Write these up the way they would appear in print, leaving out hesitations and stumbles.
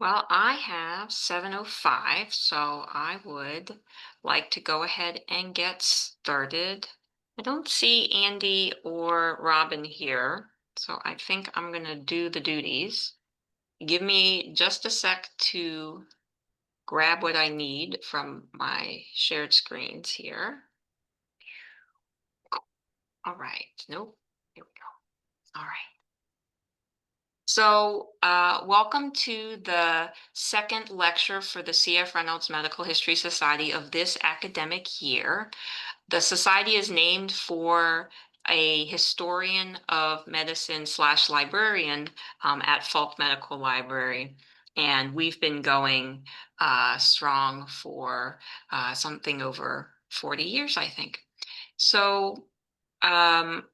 Well, I have 7:05, so I would like to go ahead and get started. I don't see Andy or Robin here, so I think I'm going to do the duties. Give me just a sec to grab what I need from my shared screens here. All right. Nope. Here we go. All right. So, welcome to the second lecture for the C.F. Reynolds Medical History Society of this academic year. The society is named for a historian of medicine slash librarian at Falk Medical Library. And we've been going strong for something over 40 years, I think. So I'm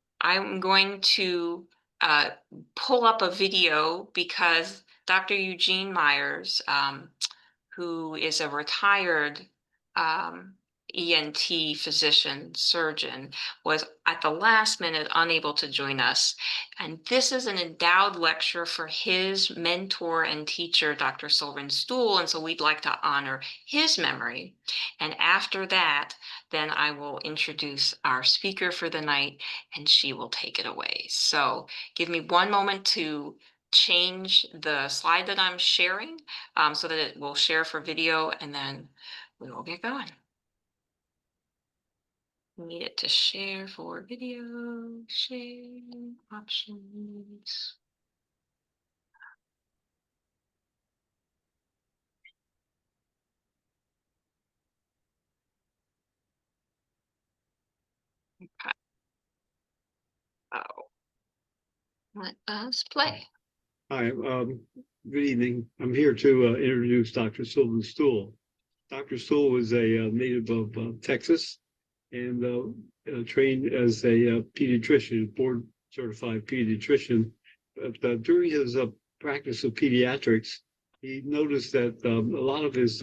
going to uh, pull up a video because Dr. Eugene Myers, who is a retired um, ENT physician surgeon, was at the last minute unable to join us. And this is an endowed lecture for his mentor and teacher, Dr. Sylva Stool. And so we'd like to honor his memory. And after that, then I will introduce our speaker for the night and she will take it away. So give me one moment to change the slide that I'm sharing so that it will share for video, and then we will get going. Need it to share for video, share options. Okay. Oh, let us play. Hi, good evening. I'm here to introduce Dr. Sylva Stool. Dr. Stool was a native of Texas and trained as a pediatrician, board certified pediatrician. But during his practice of pediatrics, he noticed that a lot of his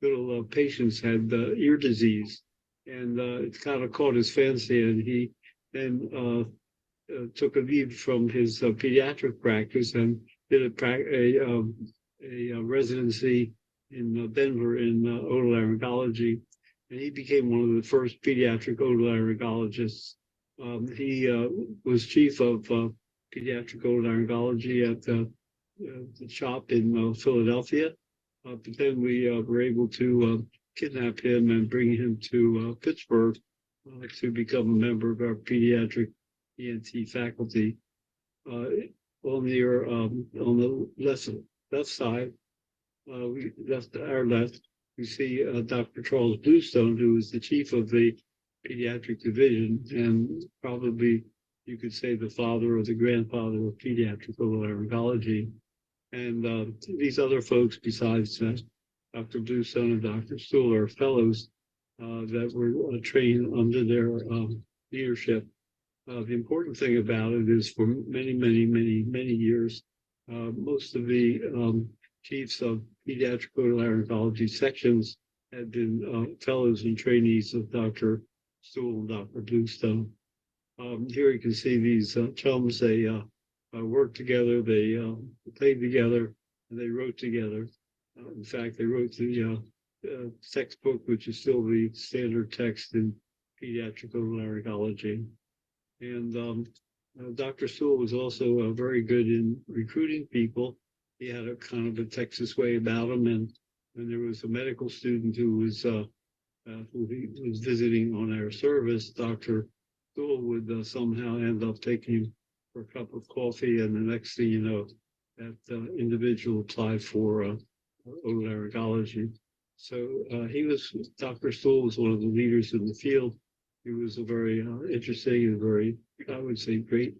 little patients had ear disease, and it kind of caught his fancy, and he then took a leave from his pediatric practice and did a residency in Denver in otolaryngology, and he became one of the first pediatric otolaryngologists. He was chief of pediatric otolaryngology at the shop in Philadelphia, but then we were able to kidnap him and bring him to Pittsburgh to become a member of our pediatric ENT faculty. On the left side, our left, we see Dr. Charles Bluestone, who is the chief of the pediatric division, and probably you could say the father or the grandfather of pediatric otolaryngology. And these other folks, besides Dr. Bluestone and Dr. Stool, are fellows that were trained under their leadership. The important thing about it is for many years, most of the chiefs of pediatric otolaryngology sections had been fellows and trainees of Dr. Stool and Dr. Bluestone. Here you can see these chums, they worked together, they played together, and they wrote together. In fact, they wrote the textbook, which is still the standard text in pediatric otolaryngology. And Dr. Stool was also very good in recruiting people. He had a kind of a Texas way about him. And when there was a medical student who was visiting on our service, Dr. Stool would somehow end up taking him for a cup of coffee. And the next thing you know, that individual applied for otolaryngology. So Dr. Stool was one of the leaders in the field. He was a very interesting and very, I would say, great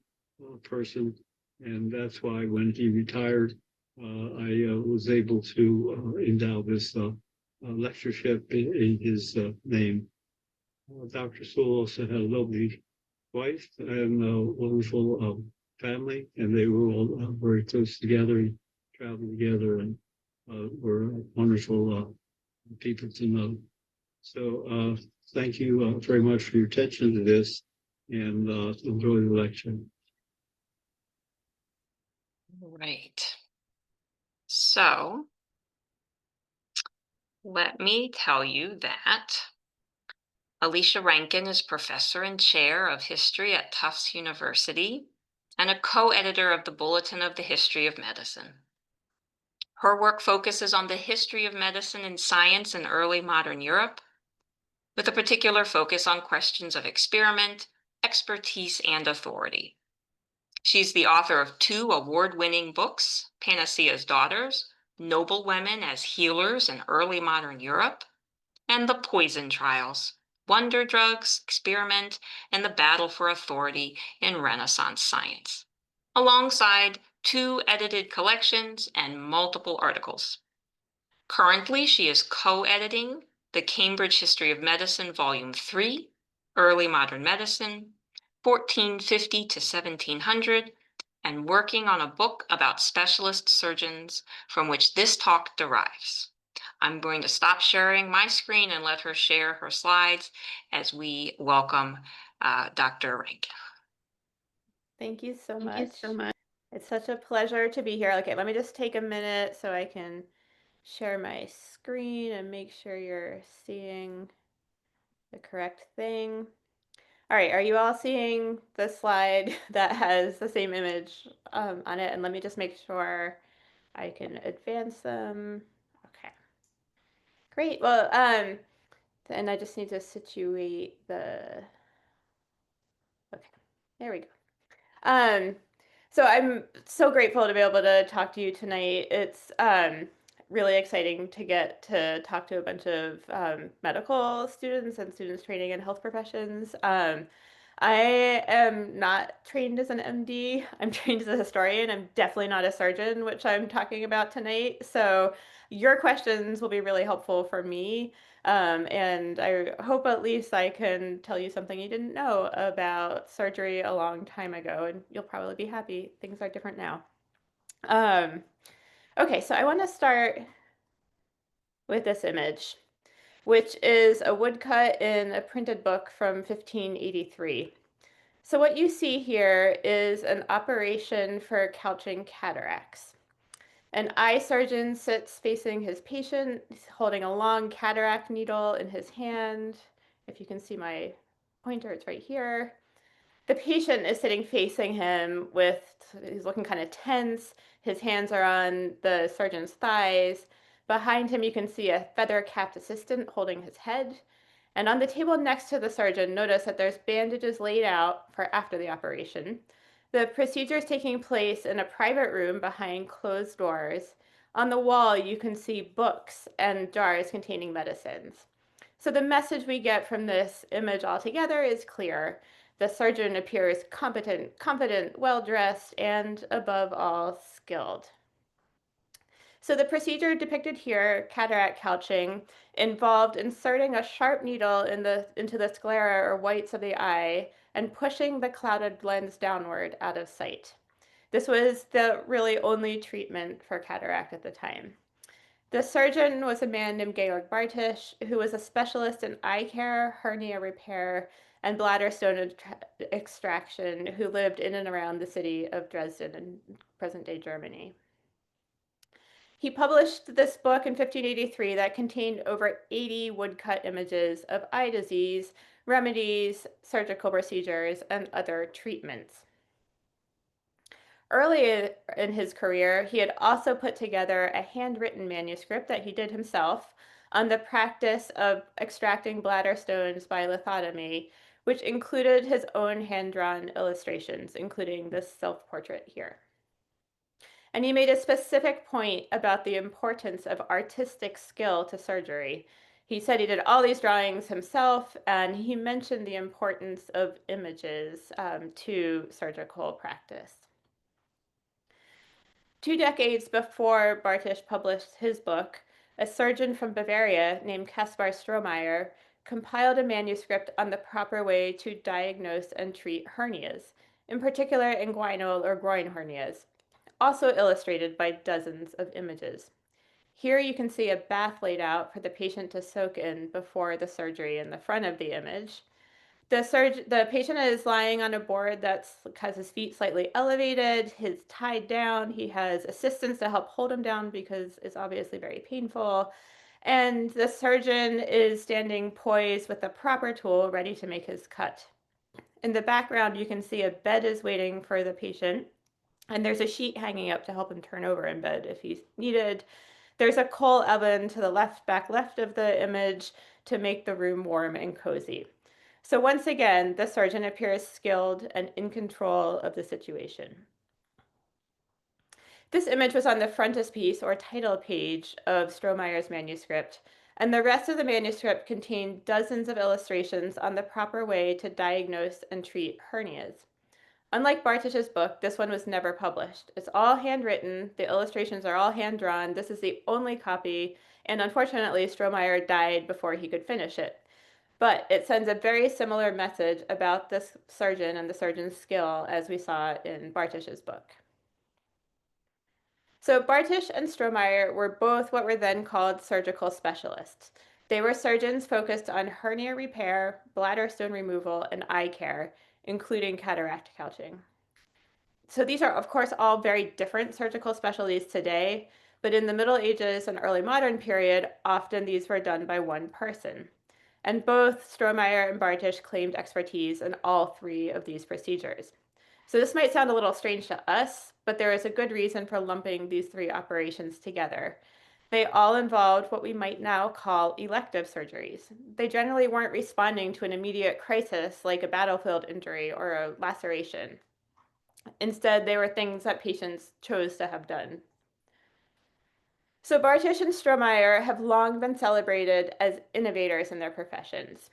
person. And that's why when he retired, I was able to endow this lectureship in his name. Dr. Stool also had a lovely wife and a wonderful family, and they were all very close together and traveled together and were wonderful people to know. So thank you very much for your attention to this, and enjoy the lecture. Right. So Let me tell you that Alisha Rankin is professor and chair of history at Tufts University and a co-editor of the Bulletin of the History of Medicine. Her work focuses on the history of medicine and science in early modern Europe, with a particular focus on questions of experiment, expertise, and authority. She's the author of 2 award-winning books, Panacea's Daughters, Noble Women as Healers in Early Modern Europe, and The Poison Trials, Wonder Drugs, Experiment, and the Battle for Authority in Renaissance Science, alongside 2 edited collections and multiple articles. Currently, she is co-editing the Cambridge History of Medicine, Volume 3, Early Modern Medicine, 1450 to 1700, and working on a book about specialist surgeons from which this talk derives. I'm going to stop sharing my screen and let her share her slides as we welcome Dr. Rankin. Thank you so much. It's such a pleasure to be here. Okay, let me just take a minute so I can share my screen and make sure you're seeing the correct thing. All right, are you all seeing the slide that has the same image on it? And let me just make sure I can advance them. Okay, great. Well, and I just need to situate the, okay, there we go. So I'm so grateful to be able to talk to you tonight. It's really exciting to get to talk to a bunch of medical students and students training in health professions. I am not trained as an MD. I'm trained as a historian. I'm definitely not a surgeon, which I'm talking about tonight. So your questions will be really helpful for me. And I hope at least I can tell you something you didn't know about surgery a long time ago, and you'll probably be happy. Things are different now. Okay, so I want to start with this image, which is a woodcut in a printed book from 1583. So what you see here is an operation for couching cataracts. An eye surgeon sits facing his patient, holding a long cataract needle in his hand. If you can see my pointer, it's right here. The patient is sitting facing him he's looking kind of tense. His hands are on the surgeon's thighs. Behind him, you can see a feather-capped assistant holding his head. And on the table next to the surgeon, notice that there's bandages laid out for after the operation. The procedure is taking place in a private room behind closed doors. On the wall, you can see books and jars containing medicines. So the message we get from this image altogether is clear. The surgeon appears competent, confident, well-dressed, and above all, skilled. So the procedure depicted here, cataract couching, involved inserting a sharp needle into the sclera or whites of the eye and pushing the clouded lens downward out of sight. This was the really only treatment for cataract at the time. The surgeon was a man named Georg Bartisch, who was a specialist in eye care, hernia repair, and bladder stone extraction, who lived in and around the city of Dresden in present-day Germany. He published this book in 1583 that contained over 80 woodcut images of eye disease, remedies, surgical procedures, and other treatments. Early in his career, he had also put together a handwritten manuscript that he did himself on the practice of extracting bladder stones by lithotomy, which included his own hand-drawn illustrations, including this self-portrait here. And he made a specific point about the importance of artistic skill to surgery. He said he did all these drawings himself, and he mentioned the importance of images to surgical practice. 2 decades before Bartisch published his book, a surgeon from Bavaria named Kaspar Strohmeyer compiled a manuscript on the proper way to diagnose and treat hernias, in particular inguinal or groin hernias, also illustrated by dozens of images. Here you can see a bath laid out for the patient to soak in before the surgery in the front of the image. The patient is lying on a board that has his feet slightly elevated, he's tied down, he has assistants to help hold him down because it's obviously very painful. And the surgeon is standing poised with the proper tool ready to make his cut. In the background, you can see a bed is waiting for the patient, and there's a sheet hanging up to help him turn over in bed if he's needed. There's a coal oven to the back left of the image to make the room warm and cozy. So once again, the surgeon appears skilled and in control of the situation. This image was on the frontispiece or title page of Strohmeyer's manuscript, and the rest of the manuscript contained dozens of illustrations on the proper way to diagnose and treat hernias. Unlike Bartich's book, this one was never published. It's all handwritten, the illustrations are all hand-drawn, this is the only copy, and unfortunately, Strohmeyer died before he could finish it. But it sends a very similar message about this surgeon and the surgeon's skill as we saw in Bartich's book. So Bartich and Strohmeyer were both what were then called surgical specialists. They were surgeons focused on hernia repair, bladder stone removal, and eye care, including cataract couching. So these are, of course, all very different surgical specialties today, but in the Middle Ages and early modern period, often these were done by one person. And both Strohmeyer and Bartich claimed expertise in all three of these procedures. So this might sound a little strange to us, but there is a good reason for lumping these three operations together. They all involved what we might now call elective surgeries. They generally weren't responding to an immediate crisis like a battlefield injury or a laceration. Instead, they were things that patients chose to have done. So Bartich and Strohmeyer have long been celebrated as innovators in their professions.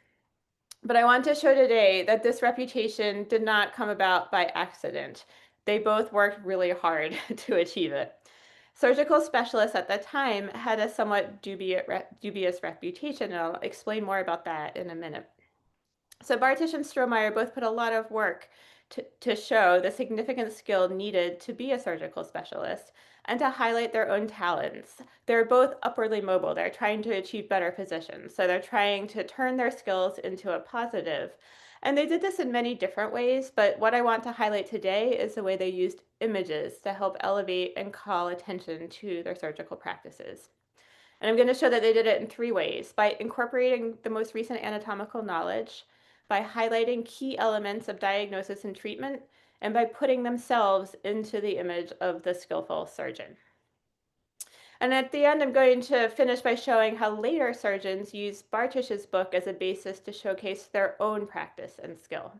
But I want to show today that this reputation did not come about by accident. They both worked really hard to achieve it. Surgical specialists at the time had a somewhat dubious reputation, and I'll explain more about that in a minute. So Bartich and Strohmeyer both put a lot of work to show the significant skill needed to be a surgical specialist and to highlight their own talents. They're both upwardly mobile. They're trying to achieve better positions. So they're trying to turn their skills into a positive. And they did this in many different ways, but what I want to highlight today is the way they used images to help elevate and call attention to their surgical practices. And I'm going to show that they did it in three ways: by incorporating the most recent anatomical knowledge, by highlighting key elements of diagnosis and treatment, and by putting themselves into the image of the skillful surgeon. And at the end, I'm going to finish by showing how later surgeons used Bartich's book as a basis to showcase their own practice and skill.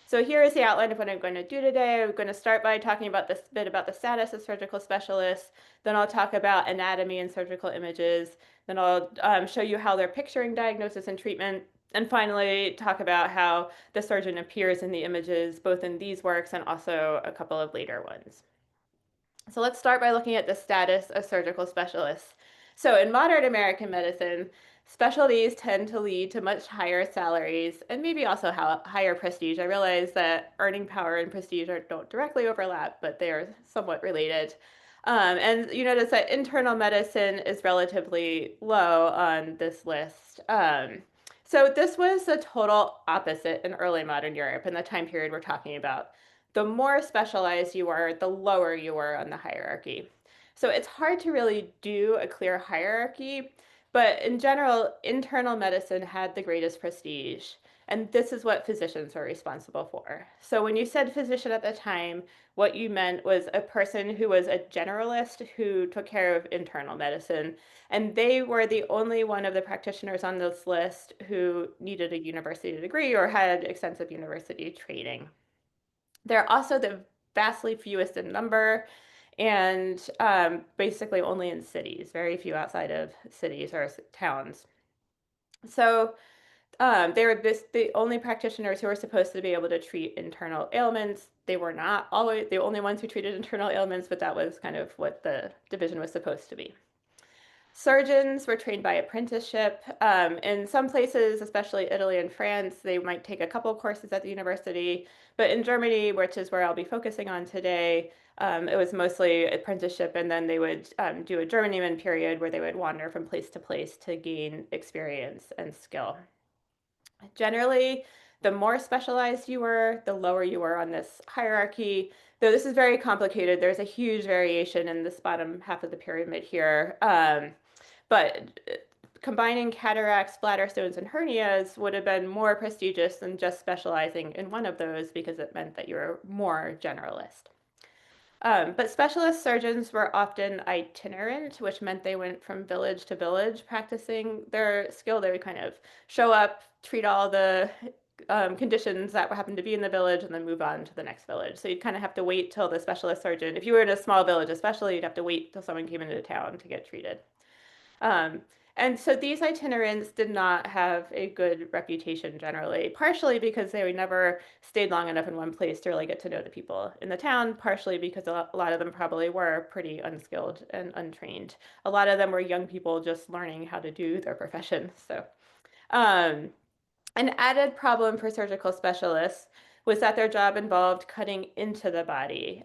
So here is the outline of what I'm going to do today. I'm going to start by talking about this bit about the status of surgical specialists. Then I'll talk about anatomy and surgical images. Then I'll show you how they're picturing diagnosis and treatment. And finally, talk about how the surgeon appears in the images, both in these works and also a couple of later ones. So let's start by looking at the status of surgical specialists. So in modern American medicine, specialties tend to lead to much higher salaries and maybe also higher prestige. I realize that earning power and prestige don't directly overlap, but they are somewhat related. And you notice that internal medicine is relatively low on this list. So this was the total opposite in early modern Europe in the time period we're talking about. The more specialized you were, the lower you were on the hierarchy. So it's hard to really do a clear hierarchy, but in general, internal medicine had the greatest prestige. And this is what physicians were responsible for. So when you said physician at the time, what you meant was a person who was a generalist who took care of internal medicine. And they were the only one of the practitioners on this list who needed a university degree or had extensive university training. They're also the vastly fewest in number and basically only in cities, very few outside of cities or towns. So they were the only practitioners who were supposed to be able to treat internal ailments. They were not always the only ones who treated internal ailments, but that was kind of what the division was supposed to be. Surgeons were trained by apprenticeship. In some places, especially Italy and France, they might take a couple courses at the university, but in Germany, which is where I'll be focusing on today, it was mostly apprenticeship, and then they would do a journeyman period where they would wander from place to place to gain experience and skill. Generally, the more specialized you were, the lower you were on this hierarchy. Though this is very complicated, there's a huge variation in this bottom half of the pyramid here. But combining cataracts, bladder stones, and hernias would have been more prestigious than just specializing in one of those because it meant that you were more generalist. But specialist surgeons were often itinerant, which meant they went from village to village practicing their skill. They would kind of show up, treat all the conditions that happened to be in the village, and then move on to the next village. So you'd kind of have to wait till the specialist surgeon, if you were in a small village especially, you'd have to wait till someone came into town to get treated. And so these itinerants did not have a good reputation generally, partially because they never stayed long enough in one place to really get to know the people in the town, partially because a lot of them probably were pretty unskilled and untrained. A lot of them were young people just learning how to do their profession. So an added problem for surgical specialists was that their job involved cutting into the body.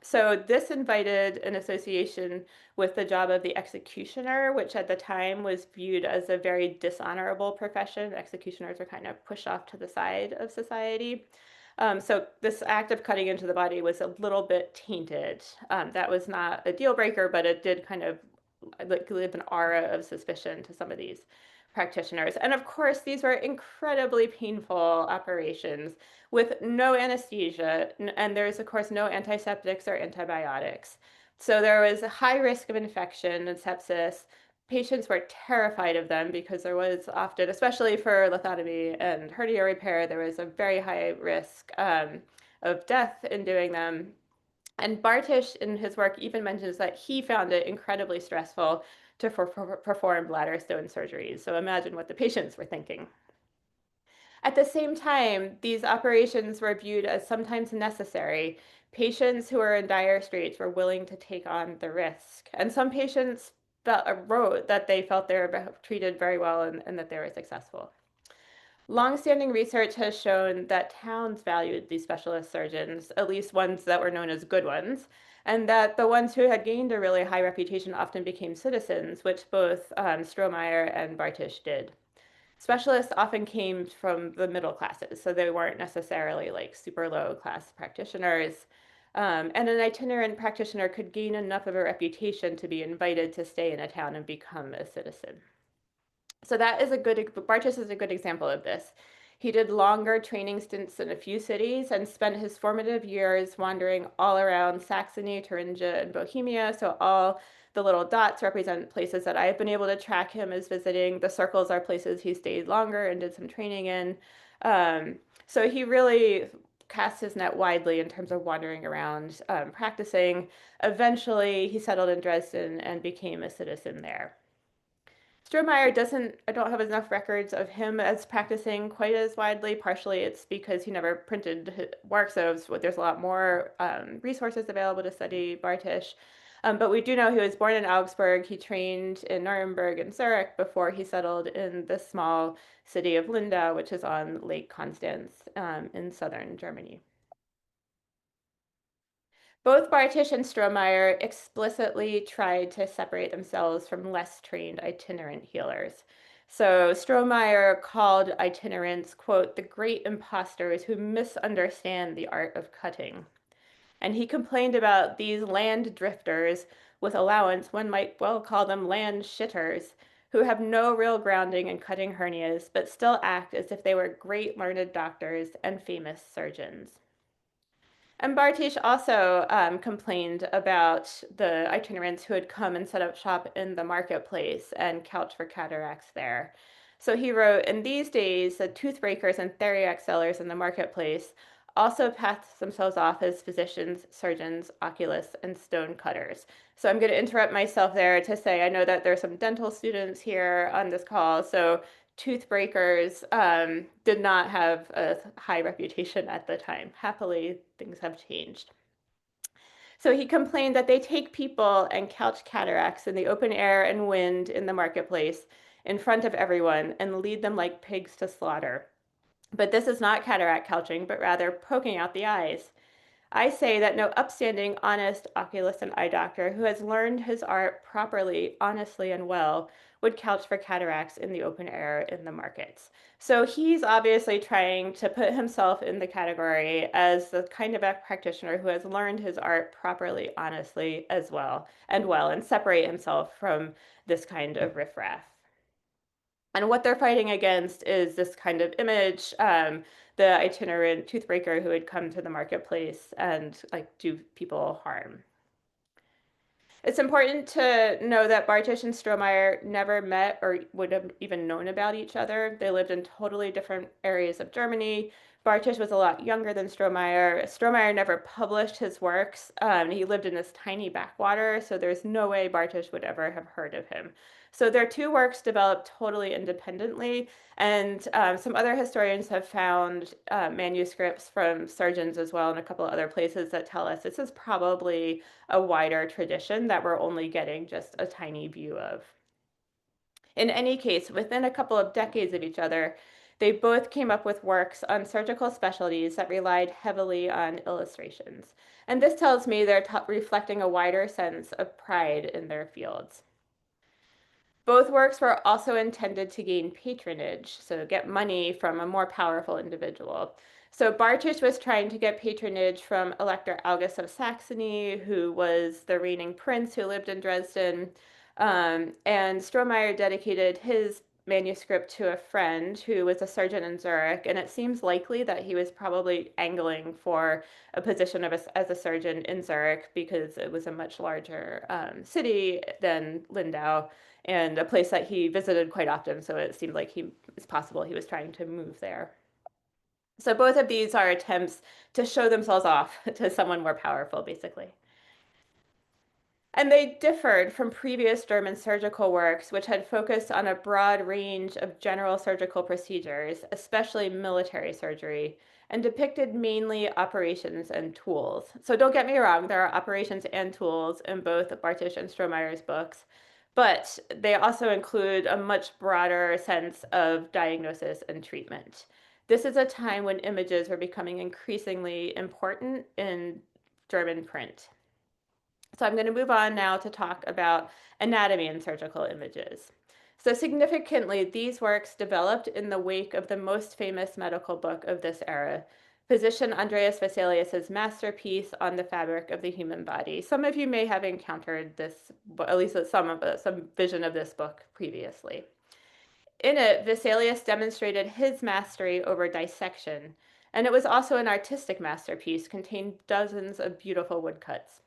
So this invited an association with the job of the executioner, which at the time was viewed as a very dishonorable profession. Executioners were kind of pushed off to the side of society. So this act of cutting into the body was a little bit tainted. That was not a deal breaker, but it did kind of give an aura of suspicion to some of these practitioners. And of course, these were incredibly painful operations with no anesthesia, and there's of course no antiseptics or antibiotics. So there was a high risk of infection and sepsis. Patients were terrified of them because there was often, especially for lithotomy and hernia repair, there was a very high risk of death in doing them. And Bartish, in his work, even mentions that he found it incredibly stressful to perform bladder stone surgeries. So imagine what the patients were thinking. At the same time, these operations were viewed as sometimes necessary. Patients who were in dire straits were willing to take on the risk. And some patients wrote that they felt they were treated very well and that they were successful. Longstanding research has shown that towns valued these specialist surgeons, at least ones that were known as good ones, and that the ones who had gained a really high reputation often became citizens, which both Strohmeyer and Bartish did. Specialists often came from the middle classes, so they weren't necessarily like super low class practitioners. And an itinerant practitioner could gain enough of a reputation to be invited to stay in a town and become a citizen. So that is Bartish is a good example of this. He did longer training stints in a few cities and spent his formative years wandering all around Saxony, Thuringia, and Bohemia. So all the little dots represent places that I've been able to track him as visiting. The circles are places he stayed longer and did some training in. So he really cast his net widely in terms of wandering around, practicing. Eventually, he settled in Dresden and became a citizen there. Strohmeyer I don't have enough records of him as practicing quite as widely. Partially it's because he never printed works, so there's a lot more resources available to study Bartish. But we do know he was born in Augsburg. He trained in Nuremberg and Zurich before he settled in the small city of Lindau, which is on Lake Constance in southern Germany. Both Bartish and Strohmeyer explicitly tried to separate themselves from less trained itinerant healers. So Strohmeyer called itinerants, quote, the great impostors who misunderstand the art of cutting. And he complained about these land drifters, with allowance, one might well call them land shitters, who have no real grounding in cutting hernias, but still act as if they were great learned doctors and famous surgeons. And Bartish also complained about the itinerants who had come and set up shop in the marketplace and couch for cataracts there. So he wrote, in these days, the toothbreakers and theriac sellers in the marketplace also pass themselves off as physicians, surgeons, oculists, and stone cutters. So I'm going to interrupt myself there to say I know that there are some dental students here on this call, so toothbreakers did not have a high reputation at the time. Happily, things have changed. So he complained that they take people and couch cataracts in the open air and wind in the marketplace in front of everyone and lead them like pigs to slaughter. But this is not cataract couching, but rather poking out the eyes. I say that no upstanding, honest oculist and eye doctor who has learned his art properly, honestly, and well would couch for cataracts in the open air in the markets. So he's obviously trying to put himself in the category as the kind of a practitioner who has learned his art properly, honestly, as well, and separate himself from this kind of riffraff. And what they're fighting against is this kind of image, the itinerant toothbreaker who would come to the marketplace and like do people harm. It's important to know that Bartisch and Strohmeyer never met or would have even known about each other. They lived in totally different areas of Germany. Bartisch was a lot younger than Strohmeyer. Strohmeyer never published his works. He lived in this tiny backwater, so there's no way Bartisch would ever have heard of him. So their two works developed totally independently, and some other historians have found manuscripts from surgeons as well in a couple of other places that tell us this is probably a wider tradition that we're only getting just a tiny view of. In any case, within a couple of decades of each other, they both came up with works on surgical specialties that relied heavily on illustrations. And this tells me they're reflecting a wider sense of pride in their fields. Both works were also intended to gain patronage, so get money from a more powerful individual. So Bartisch was trying to get patronage from Elector August of Saxony, who was the reigning prince who lived in Dresden. And Strohmeyer dedicated his manuscript to a friend who was a surgeon in Zurich, and it seems likely that he was probably angling for a position as a surgeon in Zurich because it was a much larger city than Lindau and a place that he visited quite often, so it seemed like it's possible he was trying to move there. So both of these are attempts to show themselves off to someone more powerful, basically. And they differed from previous German surgical works, which had focused on a broad range of general surgical procedures, especially military surgery, and depicted mainly operations and tools. So don't get me wrong, there are operations and tools in both Bartisch and Strohmeyer's books, but they also include a much broader sense of diagnosis and treatment. This is a time when images were becoming increasingly important in German print. So I'm going to move on now to talk about anatomy and surgical images. So significantly, these works developed in the wake of the most famous medical book of this era, physician Andreas Vesalius's masterpiece on the fabric of the human body. Some of you may have encountered this, at least some vision of this book previously. In it, Vesalius demonstrated his mastery over dissection, and it was also an artistic masterpiece, contained dozens of beautiful woodcuts.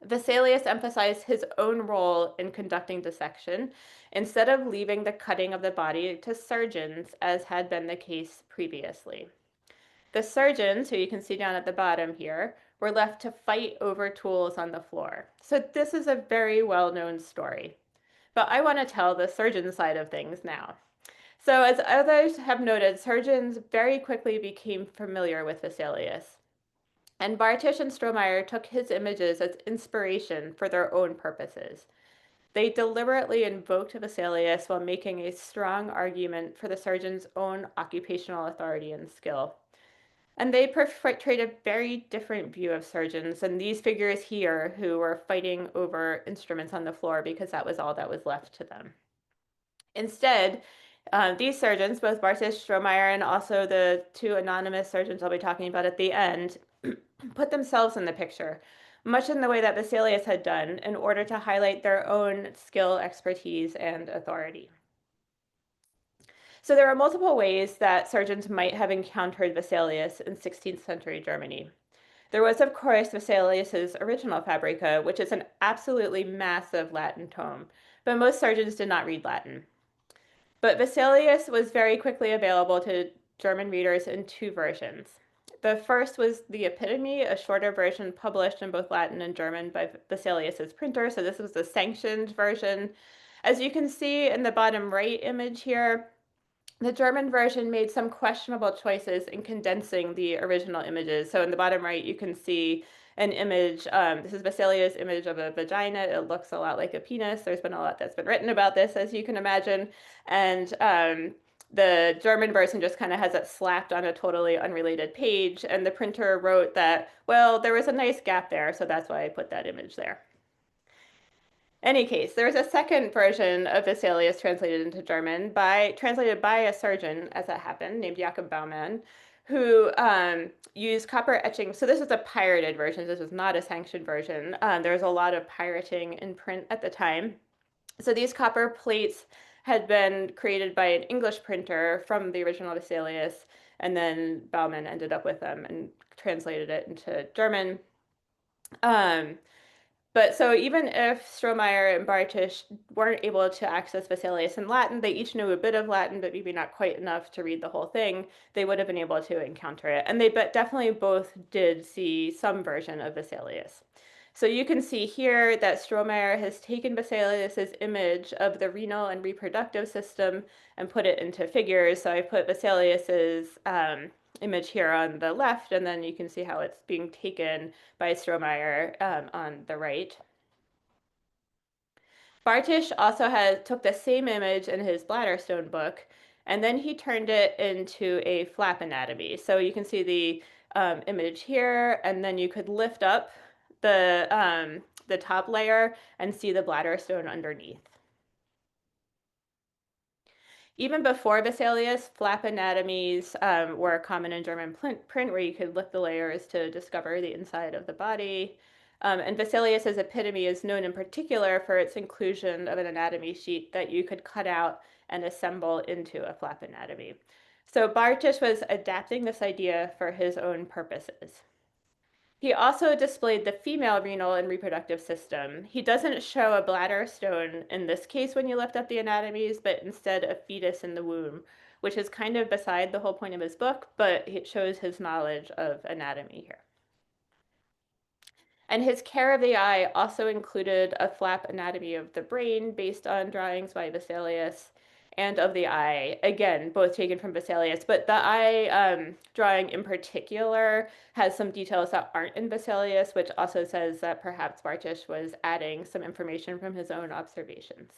Vesalius emphasized his own role in conducting dissection instead of leaving the cutting of the body to surgeons, as had been the case previously. The surgeons, who you can see down at the bottom here, were left to fight over tools on the floor. So this is a very well-known story. But I want to tell the surgeon side of things now. So as others have noted, surgeons very quickly became familiar with Vesalius. And Bartisch and Strohmeyer took his images as inspiration for their own purposes. They deliberately invoked Vesalius while making a strong argument for the surgeon's own occupational authority and skill. And they portrayed a very different view of surgeons than these figures here who were fighting over instruments on the floor because that was all that was left to them. Instead, these surgeons, both Bartisch, Strohmeyer, and also the two anonymous surgeons I'll be talking about at the end, put themselves in the picture, much in the way that Vesalius had done, in order to highlight their own skill, expertise, and authority. So there are multiple ways that surgeons might have encountered Vesalius in 16th century Germany. There was, of course, Vesalius's original Fabrica, which is an absolutely massive Latin tome, but most surgeons did not read Latin. But Vesalius was very quickly available to German readers in two versions. The first was the Epitome, a shorter version published in both Latin and German by Vesalius's printer, so this was the sanctioned version. As you can see in the bottom right image here, the German version made some questionable choices in condensing the original images. So in the bottom right, you can see an image. This is Vesalius' image of a vagina. It looks a lot like a penis. There's been a lot that's been written about this, as you can imagine. And The German version just kind of has it slapped on a totally unrelated page, and the printer wrote that, well, there was a nice gap there, so that's why I put that image there. Any case, there was a second version of Vesalius translated into German translated by a surgeon, as it happened, named Jakob Baumann, who used copper etching. So this is a pirated version. This was not a sanctioned version. There was a lot of pirating in print at the time. So these copper plates had been created by an English printer from the original Vesalius, and then Baumann ended up with them and translated it into German. But so even if Strohmeyer and Bartisch weren't able to access Vesalius in Latin, they each knew a bit of Latin, but maybe not quite enough to read the whole thing, they would have been able to encounter it. And they definitely both did see some version of Vesalius. So you can see here that Strohmeyer has taken Vesalius's image of the renal and reproductive system and put it into figures. So I put Vesalius's image here on the left, and then you can see how it's being taken by Strohmeyer on the right. Bartisch also took the same image in his bladder stone book, and then he turned it into a flap anatomy. So you can see the image here, and then you could lift up the top layer and see the bladder stone underneath. Even before Vesalius, flap anatomies were common in German print, where you could lift the layers to discover the inside of the body. And Vesalius's epitome is known in particular for its inclusion of an anatomy sheet that you could cut out and assemble into a flap anatomy. So Bartisch was adapting this idea for his own purposes. He also displayed the female renal and reproductive system. He doesn't show a bladder stone in this case when you lift up the anatomies, but instead a fetus in the womb, which is kind of beside the whole point of his book, but it shows his knowledge of anatomy here. And his care of the eye also included a flap anatomy of the brain based on drawings by Vesalius, and of the eye, again, both taken from Vesalius, but the eye drawing in particular has some details that aren't in Vesalius, which also says that perhaps Bartisch was adding some information from his own observations.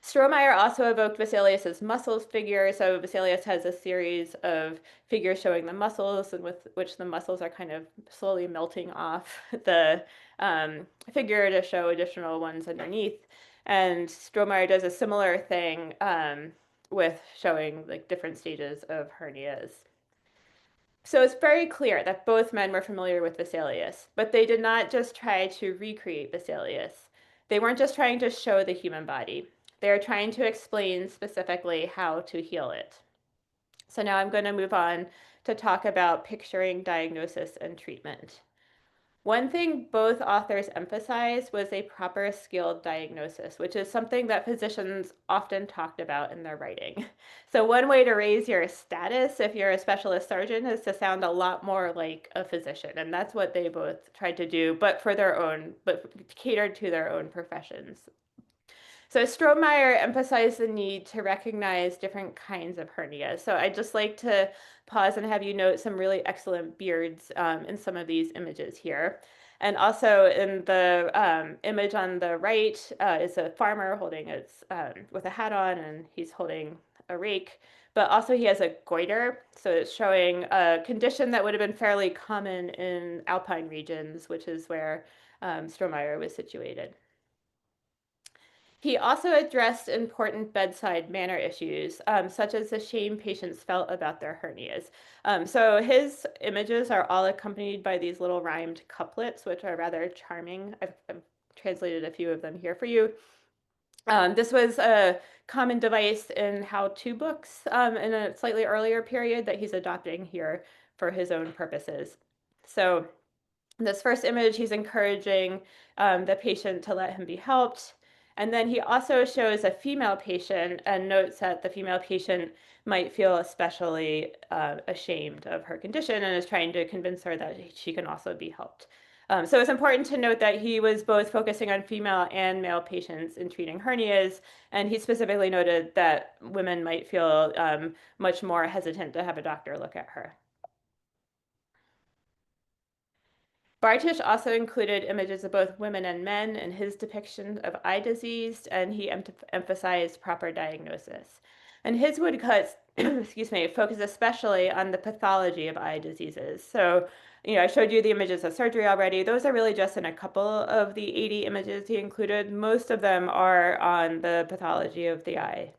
Strohmeyer also evoked Vesalius's muscles figure. So Vesalius has a series of figures showing the muscles, and with which the muscles are kind of slowly melting off the figure to show additional ones underneath. And Strohmeyer does a similar thing with showing like different stages of hernias. So it's very clear that both men were familiar with Vesalius, but they did not just try to recreate Vesalius. They weren't just trying to show the human body. They're trying to explain specifically how to heal it. So now I'm going to move on to talk about picturing diagnosis and treatment. One thing both authors emphasized was a proper skilled diagnosis, which is something that physicians often talked about in their writing. So one way to raise your status if you're a specialist surgeon is to sound a lot more like a physician. And that's what they both tried to do, but catered to their own professions. So Strohmeyer emphasized the need to recognize different kinds of hernias. So I'd just like to pause and have you note some really excellent beards in some of these images here. And also in the image on the right is a farmer holding with a hat on, and he's holding a rake. But also he has a goiter, so it's showing a condition that would have been fairly common in alpine regions, which is where Strohmeyer was situated. He also addressed important bedside manner issues, such as the shame patients felt about their hernias. So his images are all accompanied by these little rhymed couplets, which are rather charming. I've translated a few of them here for you. This was a common device in how-to books in a slightly earlier period that he's adopting here for his own purposes. So in this first image, he's encouraging the patient to let him be helped. And then he also shows a female patient and notes that the female patient might feel especially ashamed of her condition and is trying to convince her that she can also be helped. So it's important to note that he was both focusing on female and male patients in treating hernias, and he specifically noted that women might feel much more hesitant to have a doctor look at her. Bartish also included images of both women and men in his depiction of eye disease, and he emphasized proper diagnosis. And his woodcuts, excuse me, focus especially on the pathology of eye diseases. So, I showed you the images of surgery already. Those are really just in a couple of the 80 images he included. Most of them are on the pathology of the eye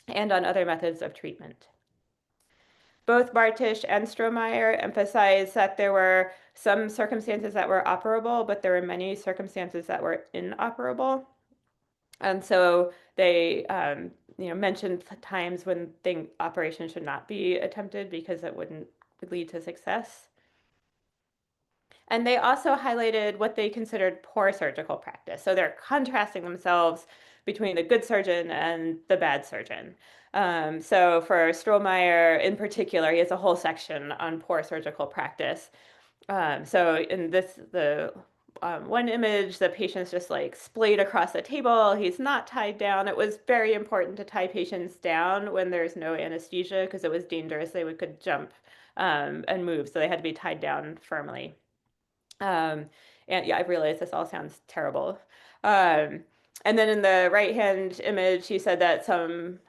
and on other methods of treatment. Both Bartish and Strohmeyer emphasized that there were some circumstances that were operable, but there were many circumstances that were inoperable. And so they mentioned times when operation should not be attempted because it wouldn't lead to success. And they also highlighted what they considered poor surgical practice. So they're contrasting themselves between the good surgeon and the bad surgeon. So for Strohmeyer in particular, he has a whole section on poor surgical practice. So in the one image, the patient's just like splayed across the table. He's not tied down. It was very important to tie patients down when there's no anesthesia because it was dangerous. They could jump and move, so they had to be tied down firmly. And yeah, I realize this all sounds terrible. And then in the right-hand image, he said that some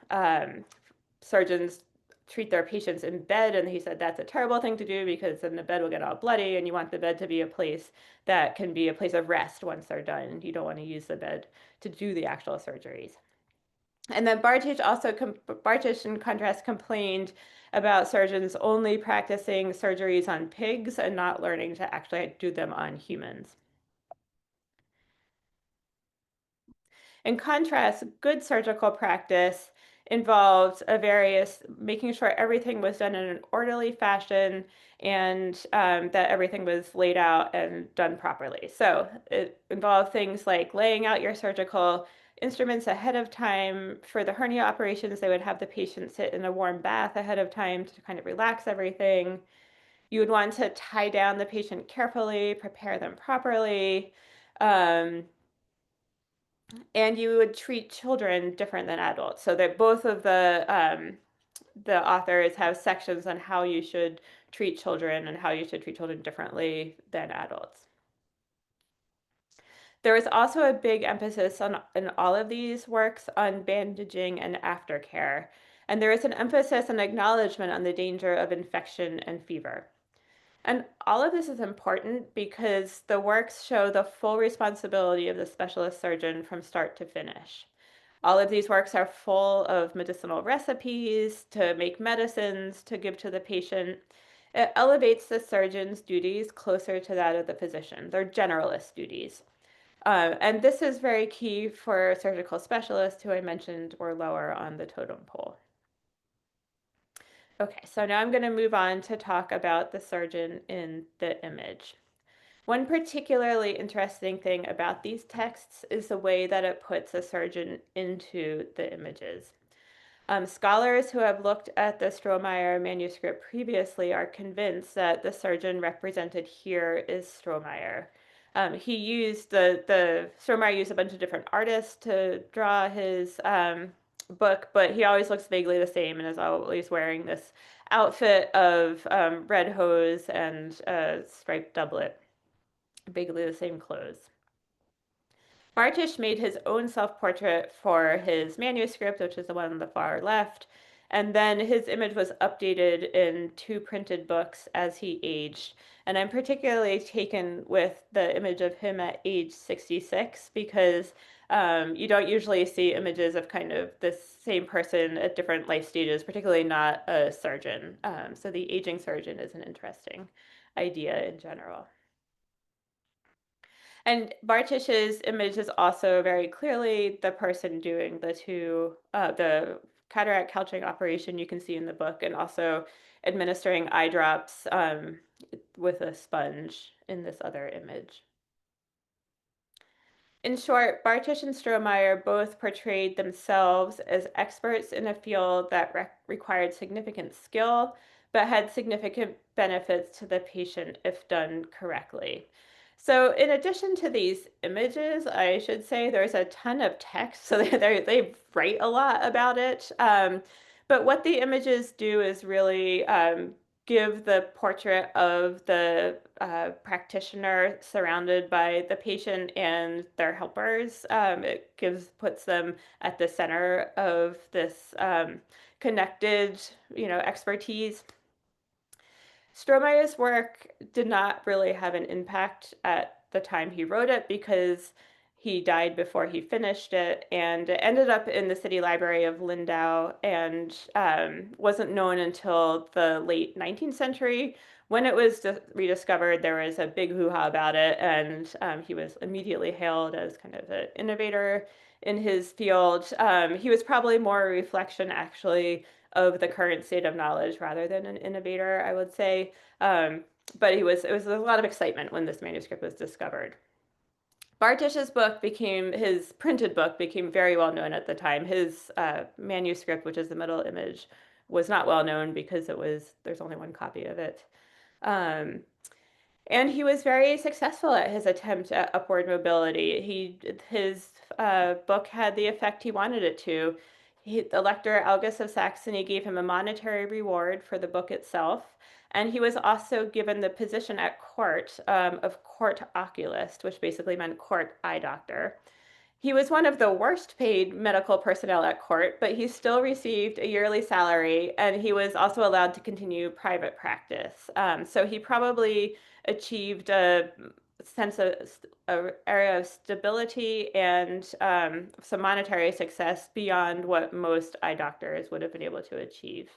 surgeons treat their patients in bed, and he said that's a terrible thing to do because then the bed will get all bloody, and you want the bed to be a place that can be a place of rest once they're done. You don't want to use the bed to do the actual surgeries. And then Bartish, in contrast, complained about surgeons only practicing surgeries on pigs and not learning to actually do them on humans. In contrast, good surgical practice involved making sure everything was done in an orderly fashion and that everything was laid out and done properly. So it involved things like laying out your surgical instruments ahead of time. For the hernia operations, they would have the patient sit in a warm bath ahead of time to kind of relax everything. You would want to tie down the patient carefully, prepare them properly. And you would treat children different than adults. So that both of the authors have sections on how you should treat children and how you should treat children differently than adults. There was also a big emphasis in all of these works on bandaging and aftercare. And there is an emphasis and acknowledgement on the danger of infection and fever. And all of this is important because the works show the full responsibility of the specialist surgeon from start to finish. All of these works are full of medicinal recipes to make medicines to give to the patient. It elevates the surgeon's duties closer to that of the physician. They're generalist duties. And this is very key for surgical specialists who I mentioned were lower on the totem pole. Okay, so now I'm going to move on to talk about the surgeon in the image. One particularly interesting thing about these texts is the way that it puts a surgeon into the images. Scholars who have looked at the Strohmeyer manuscript previously are convinced that the surgeon represented here is Strohmeyer. He used Strohmeyer used a bunch of different artists to draw his book, but he always looks vaguely the same and is always wearing this outfit of red hose and a striped doublet, vaguely the same clothes. Bartish made his own self-portrait for his manuscript, which is the one on the far left, and then his image was updated in 2 printed books as he aged. And I'm particularly taken with the image of him at age 66 because you don't usually see images of kind of the same person at different life stages, particularly not a surgeon. So the aging surgeon is an interesting idea in general. And Bartish's image is also very clearly the person doing the cataract couching operation you can see in the book, and also administering eye drops with a sponge in this other image. In short, Bartish and Strohmeyer both portrayed themselves as experts in a field that required significant skill, but had significant benefits to the patient if done correctly. So in addition to these images, I should say there's a ton of text, so they write a lot about it. But what the images do is really give the portrait of the practitioner surrounded by the patient and their helpers. It puts them at the center of this connected, expertise. Strohmeyer's work did not really have an impact at the time he wrote it because he died before he finished it, and it ended up in the city library of Lindau and wasn't known until the late 19th century. When it was rediscovered, there was a big hoo-ha about it, and he was immediately hailed as kind of an innovator in his field. He was probably more a reflection, actually, of the current state of knowledge rather than an innovator, I would say. But it was a lot of excitement when this manuscript was discovered. Bartisch's his printed book became very well known at the time. His manuscript, which is the middle image, was not well known because there's only one copy of it. And he was very successful at his attempt at upward mobility. His book had the effect he wanted it to. The Elector August of Saxony gave him a monetary reward for the book itself, and he was also given the position at court of court oculist, which basically meant court eye doctor. He was one of the worst paid medical personnel at court, but he still received a yearly salary, and he was also allowed to continue private practice. So he probably achieved a sense of an area of stability and some monetary success beyond what most eye doctors would have been able to achieve.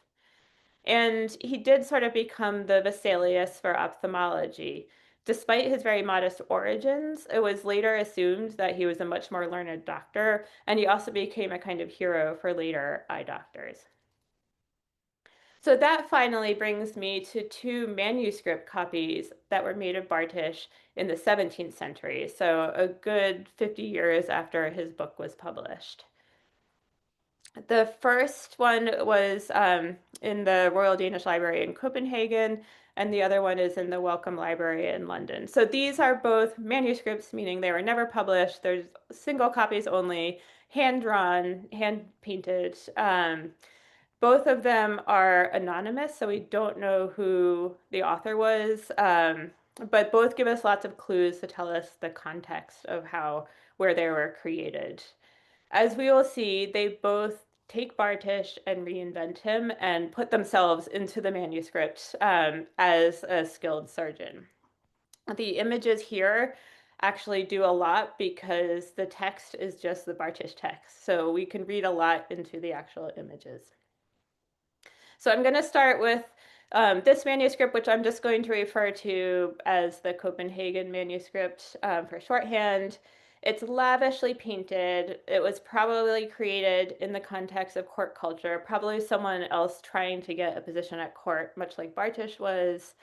And he did sort of become the Vesalius for ophthalmology. Despite his very modest origins, it was later assumed that he was a much more learned doctor, and he also became a kind of hero for later eye doctors. So that finally brings me to two manuscript copies that were made of Bartisch in the 17th century, so a good 50 years after his book was published. The first one was in the Royal Danish Library in Copenhagen, and the other one is in the Wellcome Library in London. So these are both manuscripts, meaning they were never published. There's single copies only, hand-drawn, hand-painted. Both of them are anonymous, so we don't know who the author was, but both give us lots of clues to tell us the context of where they were created. As we will see, they both take Bartisch and reinvent him and put themselves into the manuscript as a skilled surgeon. The images here actually do a lot because the text is just the Bartisch text, so we can read a lot into the actual images. So I'm going to start with this manuscript, which I'm just going to refer to as the Copenhagen manuscript for shorthand. It's lavishly painted. It was probably created in the context of court culture, probably someone else trying to get a position at court, much like Bartisch was.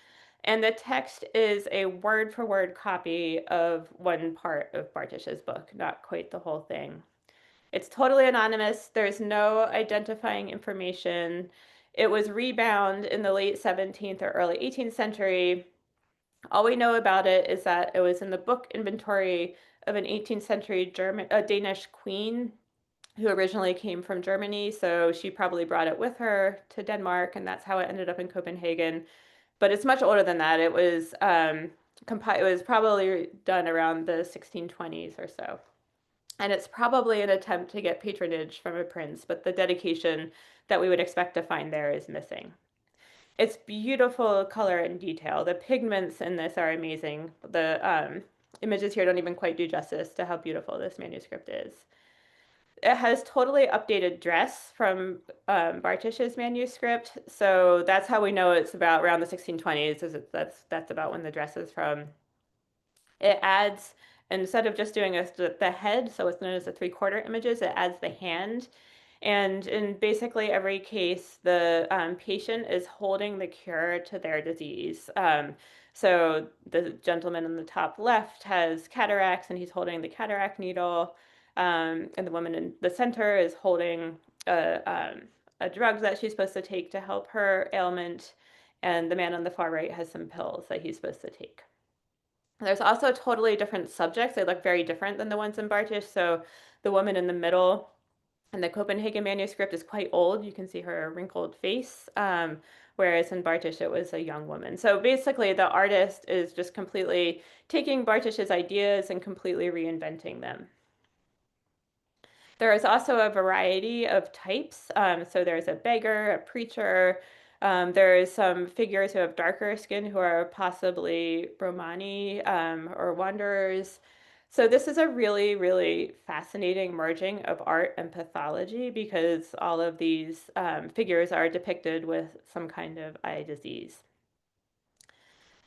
And the text is a word-for-word copy of one part of Bartisch's book, not quite the whole thing. It's totally anonymous. There's no identifying information. It was rebound in the late 17th or early 18th century. All we know about it is that it was in the book inventory of an 18th century Danish queen who originally came from Germany. So she probably brought it with her to Denmark, and that's how it ended up in Copenhagen. But it's much older than that. It was probably done around the 1620s or so. And it's probably an attempt to get patronage from a prince, but the dedication that we would expect to find there is missing. It's beautiful color and detail. The pigments in this are amazing. The images here don't even quite do justice to how beautiful this manuscript is. It has totally updated dress from Bartisch's manuscript, so that's how we know it's about around the 1620s. That's about when the dress is from. It adds, instead of just doing the head, so it's known as the 3/4 images, it adds the hand. And in basically every case, the patient is holding the cure to their disease. So the gentleman in the top left has cataracts, and he's holding the cataract needle. And the woman in the center is holding a drug that she's supposed to take to help her ailment. And the man on the far right has some pills that he's supposed to take. There's also totally different subjects. They look very different than the ones in Bartisch. So the woman in the middle in the Copenhagen manuscript is quite old. You can see her wrinkled face, whereas in Bartish it was a young woman. So basically the artist is just completely taking Bartish's ideas and completely reinventing them. There is also a variety of types. So there's a beggar, a preacher. There's some figures who have darker skin who are possibly Brahmani or wanderers. So this is a really, really fascinating merging of art and pathology because all of these figures are depicted with some kind of eye disease.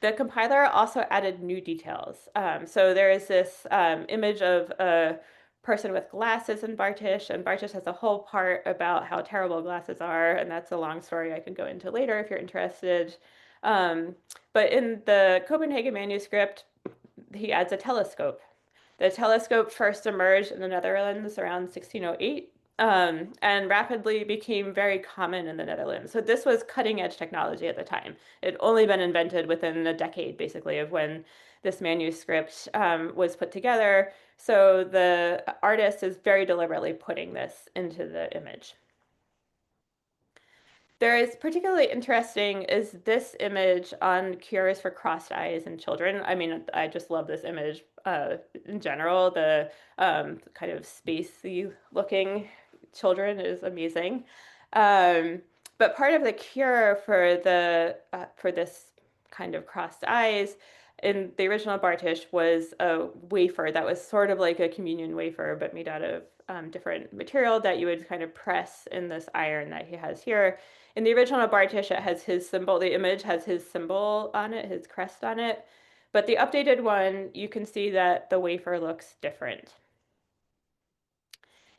The compiler also added new details. So there is this image of a person with glasses in Bartish, and Bartish has a whole part about how terrible glasses are, and that's a long story I could go into later if you're interested. But in the Copenhagen manuscript, he adds a telescope. The telescope first emerged in the Netherlands around 1608 and rapidly became very common in the Netherlands. So this was cutting edge technology at the time. It had only been invented within a decade, basically, of when this manuscript was put together. So the artist is very deliberately putting this into the image. There is particularly interesting is this image on cures for crossed eyes in children. I mean, I just love this image in general. The kind of spacey looking children is amazing. But part of the cure for the for this kind of crossed eyes in the original Bartish was a wafer that was sort of like a communion wafer, but made out of different material that you would kind of press in this iron that he has here. In the original Bartish, it has his symbol, the image has his symbol on it, his crest on it. But the updated one, you can see that the wafer looks different.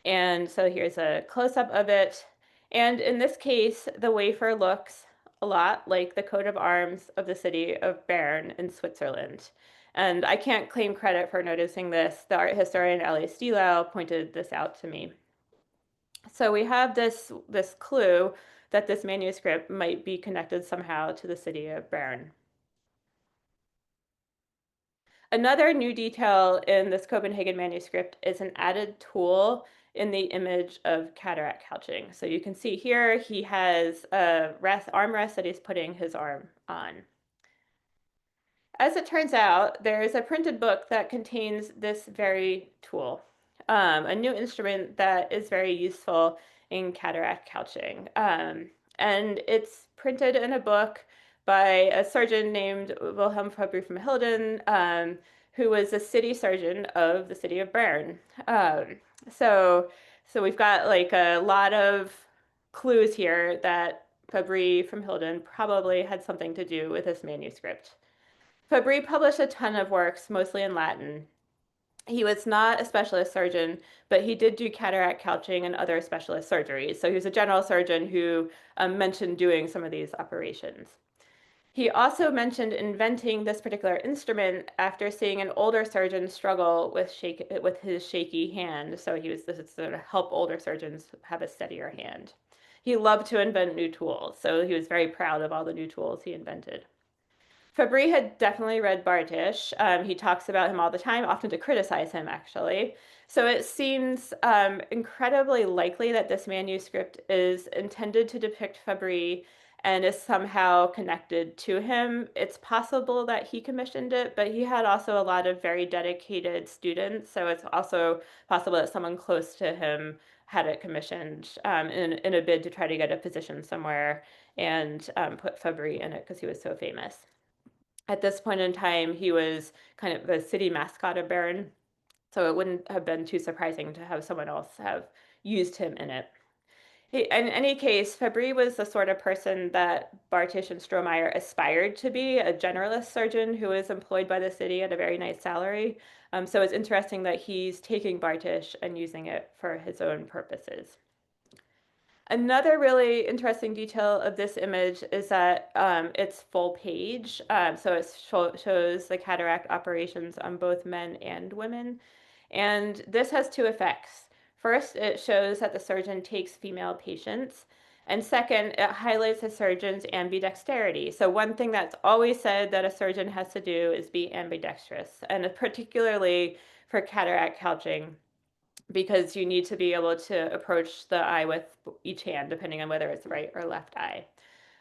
And so here's a close-up of it. And in this case, the wafer looks a lot like the coat of arms of the city of Bern in Switzerland. And I can't claim credit for noticing this. The art historian Alisha pointed this out to me. So we have this clue that this manuscript might be connected somehow to the city of Bern. Another new detail in this Copenhagen manuscript is an added tool in the image of cataract couching. So you can see here he has a armrest that he's putting his arm on. As it turns out, there is a printed book that contains this very tool, a new instrument that is very useful in cataract couching. And it's printed in a book by a surgeon named Wilhelm Fabry from Hilden, who was a city surgeon of the city of Bern. So we've got like a lot of clues here that Fabry from Hilden probably had something to do with this manuscript. Fabry published a ton of works, mostly in Latin. He was not a specialist surgeon, but he did do cataract couching and other specialist surgeries. So he was a general surgeon who mentioned doing some of these operations. He also mentioned inventing this particular instrument after seeing an older surgeon struggle with his shaky hand. So this is to help older surgeons have a steadier hand. He loved to invent new tools, so he was very proud of all the new tools he invented. Fabry had definitely read Bartish. He talks about him all the time, often to criticize him, actually. So it seems incredibly likely that this manuscript is intended to depict Fabry and is somehow connected to him. It's possible that he commissioned it, but he had also a lot of very dedicated students. So it's also possible that someone close to him had it commissioned in a bid to try to get a position somewhere and put Fabry in it because he was so famous. At this point in time, he was kind of the city mascot of Bern, so it wouldn't have been too surprising to have someone else have used him in it. In any case, Fabry was the sort of person that Bartish and Strohmeyer aspired to be, a generalist surgeon who was employed by the city at a very nice salary. So it's interesting that he's taking Bartish and using it for his own purposes. Another really interesting detail of this image is that it's full page. So it shows the cataract operations on both men and women. And this has two effects. First, it shows that the surgeon takes female patients. And second, it highlights the surgeon's ambidexterity. So one thing that's always said that a surgeon has to do is be ambidextrous, and particularly for cataract couching, because you need to be able to approach the eye with each hand, depending on whether it's right or left eye.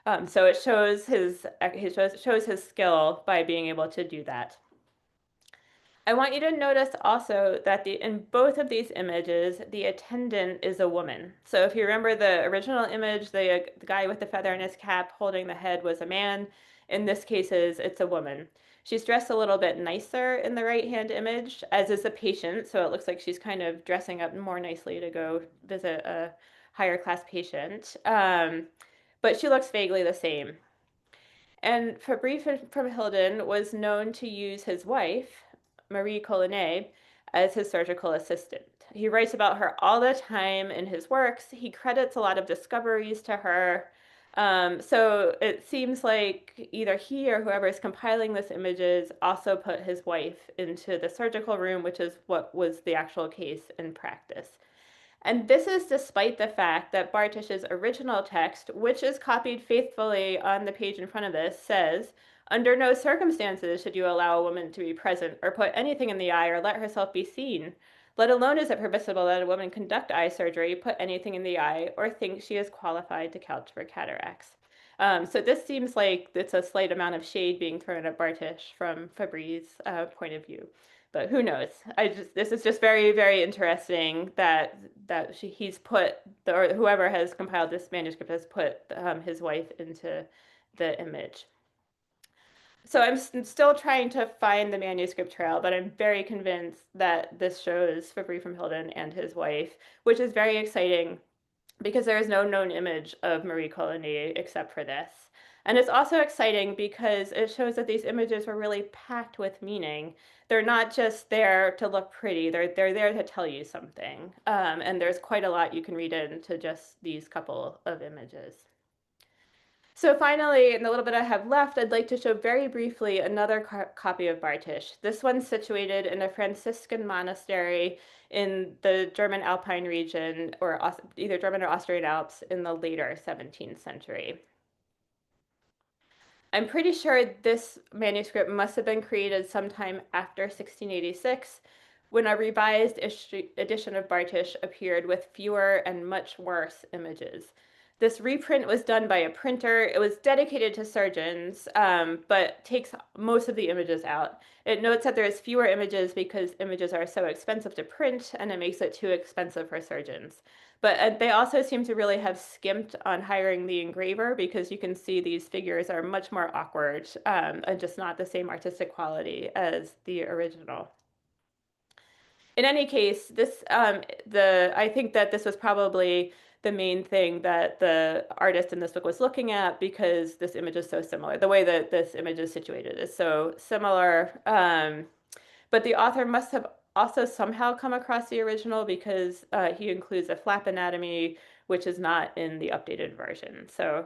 So it shows shows his skill by being able to do that. I want you to notice also that in both of these images, the attendant is a woman. So if you remember the original image, the guy with the feather in his cap holding the head was a man. In this case, it's a woman. She's dressed a little bit nicer in the right-hand image, as is the patient. So it looks like she's kind of dressing up more nicely to go visit a higher class patient. But she looks vaguely the same. And Fabrice from Hilden was known to use his wife, Marie Collinet, as his surgical assistant. He writes about her all the time in his works. He credits a lot of discoveries to her. So it seems like either he or whoever is compiling this images also put his wife into the surgical room, which is what was the actual case in practice. And this is despite the fact that Bartish's original text, which is copied faithfully on the page in front of this, says, under no circumstances should you allow a woman to be present or put anything in the eye or let herself be seen. Let alone is it permissible that a woman conduct eye surgery, put anything in the eye, or think she is qualified to couch for cataracts. So this seems like it's a slight amount of shade being thrown at Bartish from Fabri's point of view. But who knows? This is just very, very interesting that he's put or whoever has compiled this manuscript has put his wife into the image. So I'm still trying to find the manuscript trail, but I'm very convinced that this shows Fabrice from Hilden and his wife, which is very exciting because there is no known image of Marie Collinet except for this. And it's also exciting because it shows that these images were really packed with meaning. They're not just there to look pretty, they're there to tell you something. And there's quite a lot you can read into just these couple of images. So finally, in the little bit I have left, I'd like to show very briefly another copy of Bartish. This one's situated in a Franciscan monastery in the German Alpine region, or either German or Austrian Alps in the later 17th century. I'm pretty sure this manuscript must have been created sometime after 1686, when a revised edition of Bartish appeared with fewer and much worse images. This reprint was done by a printer. It was dedicated to surgeons, but takes most of the images out. It notes that there's fewer images because images are so expensive to print, and it makes it too expensive for surgeons. But they also seem to really have skimped on hiring the engraver because you can see these figures are much more awkward and just not the same artistic quality as the original. In any case, I think that this was probably the main thing that the artist in this book was looking at because this image is so similar. The way that this image is situated is so similar. But the author must have also somehow come across the original because he includes a flap anatomy, which is not in the updated version. So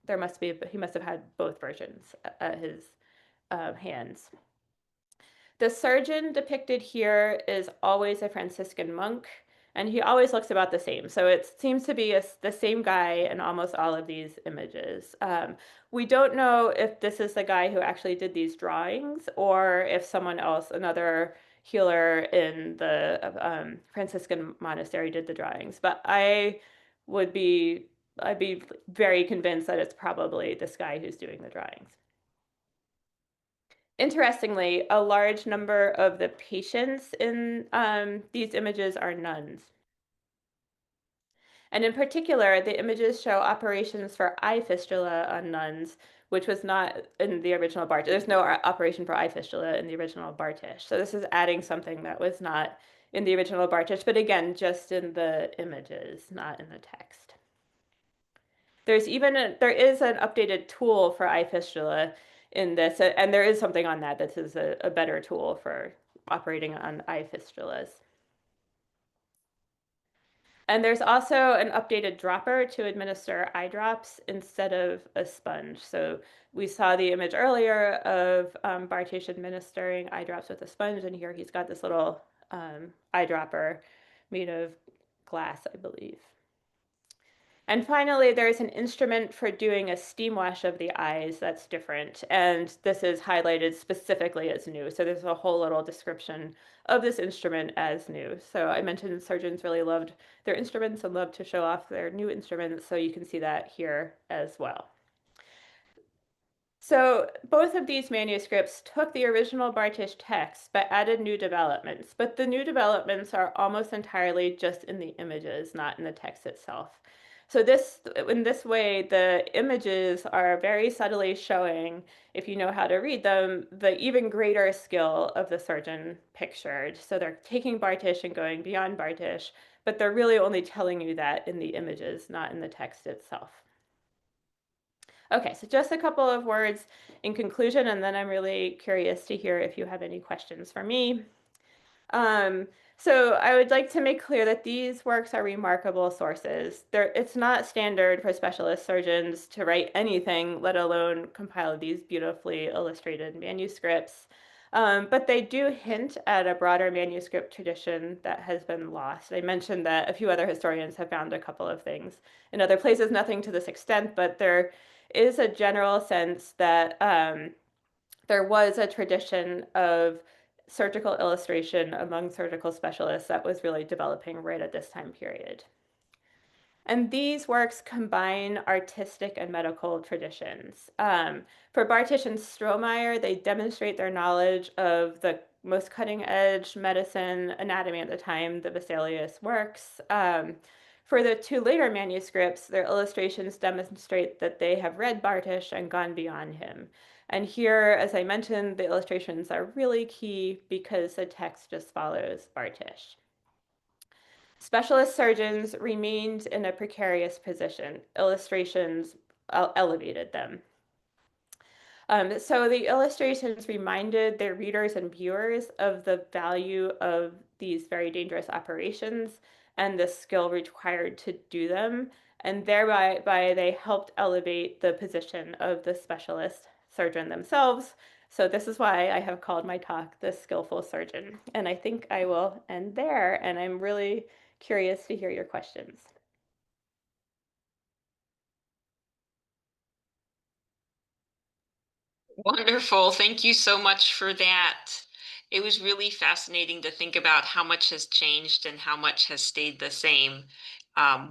he must have had both versions at his hands. The surgeon depicted here is always a Franciscan monk, and he always looks about the same. So it seems to be the same guy in almost all of these images. We don't know if this is the guy who actually did these drawings or if someone else, another healer in the Franciscan monastery did the drawings. But I'd be very convinced that it's probably this guy who's doing the drawings. Interestingly, a large number of the patients in these images are nuns. And in particular, the images show operations for eye fistula on nuns, which was not in the original Bartish. There's no operation for eye fistula in the original Bartish. So this is adding something that was not in the original Bartish, but again, just in the images, not in the text. There is an updated tool for eye fistula in this, and there is something on that is a better tool for operating on eye fistulas. And there's also an updated dropper to administer eye drops instead of a sponge. So we saw the image earlier of Bartish administering eye drops with a sponge, and here he's got this little eye dropper made of glass, I believe. And finally, there's an instrument for doing a steam wash of the eyes that's different. And this is highlighted specifically as new. So there's a whole little description of this instrument as new. So I mentioned surgeons really loved their instruments and loved to show off their new instruments. So you can see that here as well. So both of these manuscripts took the original Bartish text but added new developments. But the new developments are almost entirely just in the images, not in the text itself. So in this way, the images are very subtly showing, if you know how to read them, the even greater skill of the surgeon pictured. So they're taking Bartish and going beyond Bartish, but they're really only telling you that in the images, not in the text itself. Okay, so just a couple of words in conclusion, and then I'm really curious to hear if you have any questions for me. So I would like to make clear that these works are remarkable sources. It's not standard for specialist surgeons to write anything, let alone compile these beautifully illustrated manuscripts. But they do hint at a broader manuscript tradition that has been lost. I mentioned that a few other historians have found a couple of things in other places, nothing to this extent, but there is a general sense that there was a tradition of surgical illustration among surgical specialists that was really developing right at this time period. And these works combine artistic and medical traditions. For Bartish and Strohmeyer, they demonstrate their knowledge of the most cutting edge medicine anatomy at the time, the Vesalius works. For the two later manuscripts, their illustrations demonstrate that they have read Bartish and gone beyond him. And here, as I mentioned, the illustrations are really key because the text just follows Bartish. Specialist surgeons remained in a precarious position. Illustrations elevated them. So the illustrations reminded their readers and viewers of the value of these very dangerous operations and the skill required to do them, and thereby they helped elevate the position of the specialist surgeon themselves. So this is why I have called my talk The Skillful Surgeon. And I think I will end there, and I'm really curious to hear your questions. Wonderful. Thank you so much for that. It was really fascinating to think about how much has changed and how much has stayed the same.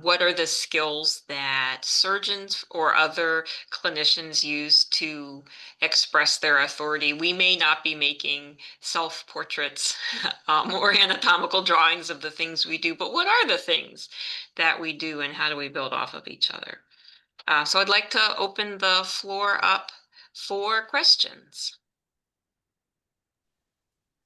What are the skills that surgeons or other clinicians use to express their authority? We may not be making self-portraits or anatomical drawings of the things we do, but what are the things that we do and how do we build off of each other? So I'd like to open the floor up for questions.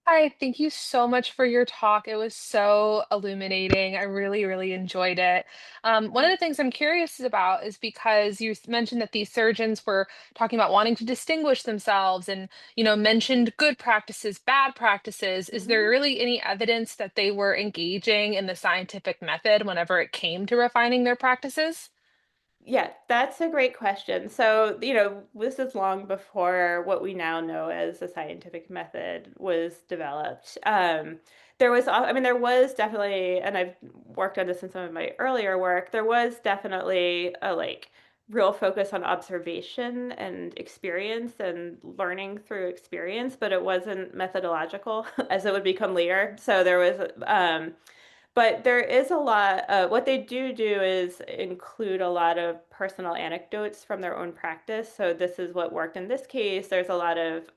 Hi, thank you so much for your talk. It was so illuminating. I really, really enjoyed it. One of the things I'm curious about is because you mentioned that these surgeons were talking about wanting to distinguish themselves and, mentioned good practices, bad practices. Is there really any evidence that they were engaging in the scientific method whenever it came to refining their practices? Yeah, that's a great question. So, this is long before what we now know as the scientific method was developed. There was definitely, and I've worked on this in some of my earlier work, there was definitely a real focus on observation and experience and learning through experience, but it wasn't methodological as it would become later. So there was, but there is a lot, what they do is include a lot of personal anecdotes from their own practice. So this is what worked in this case. There's a lot of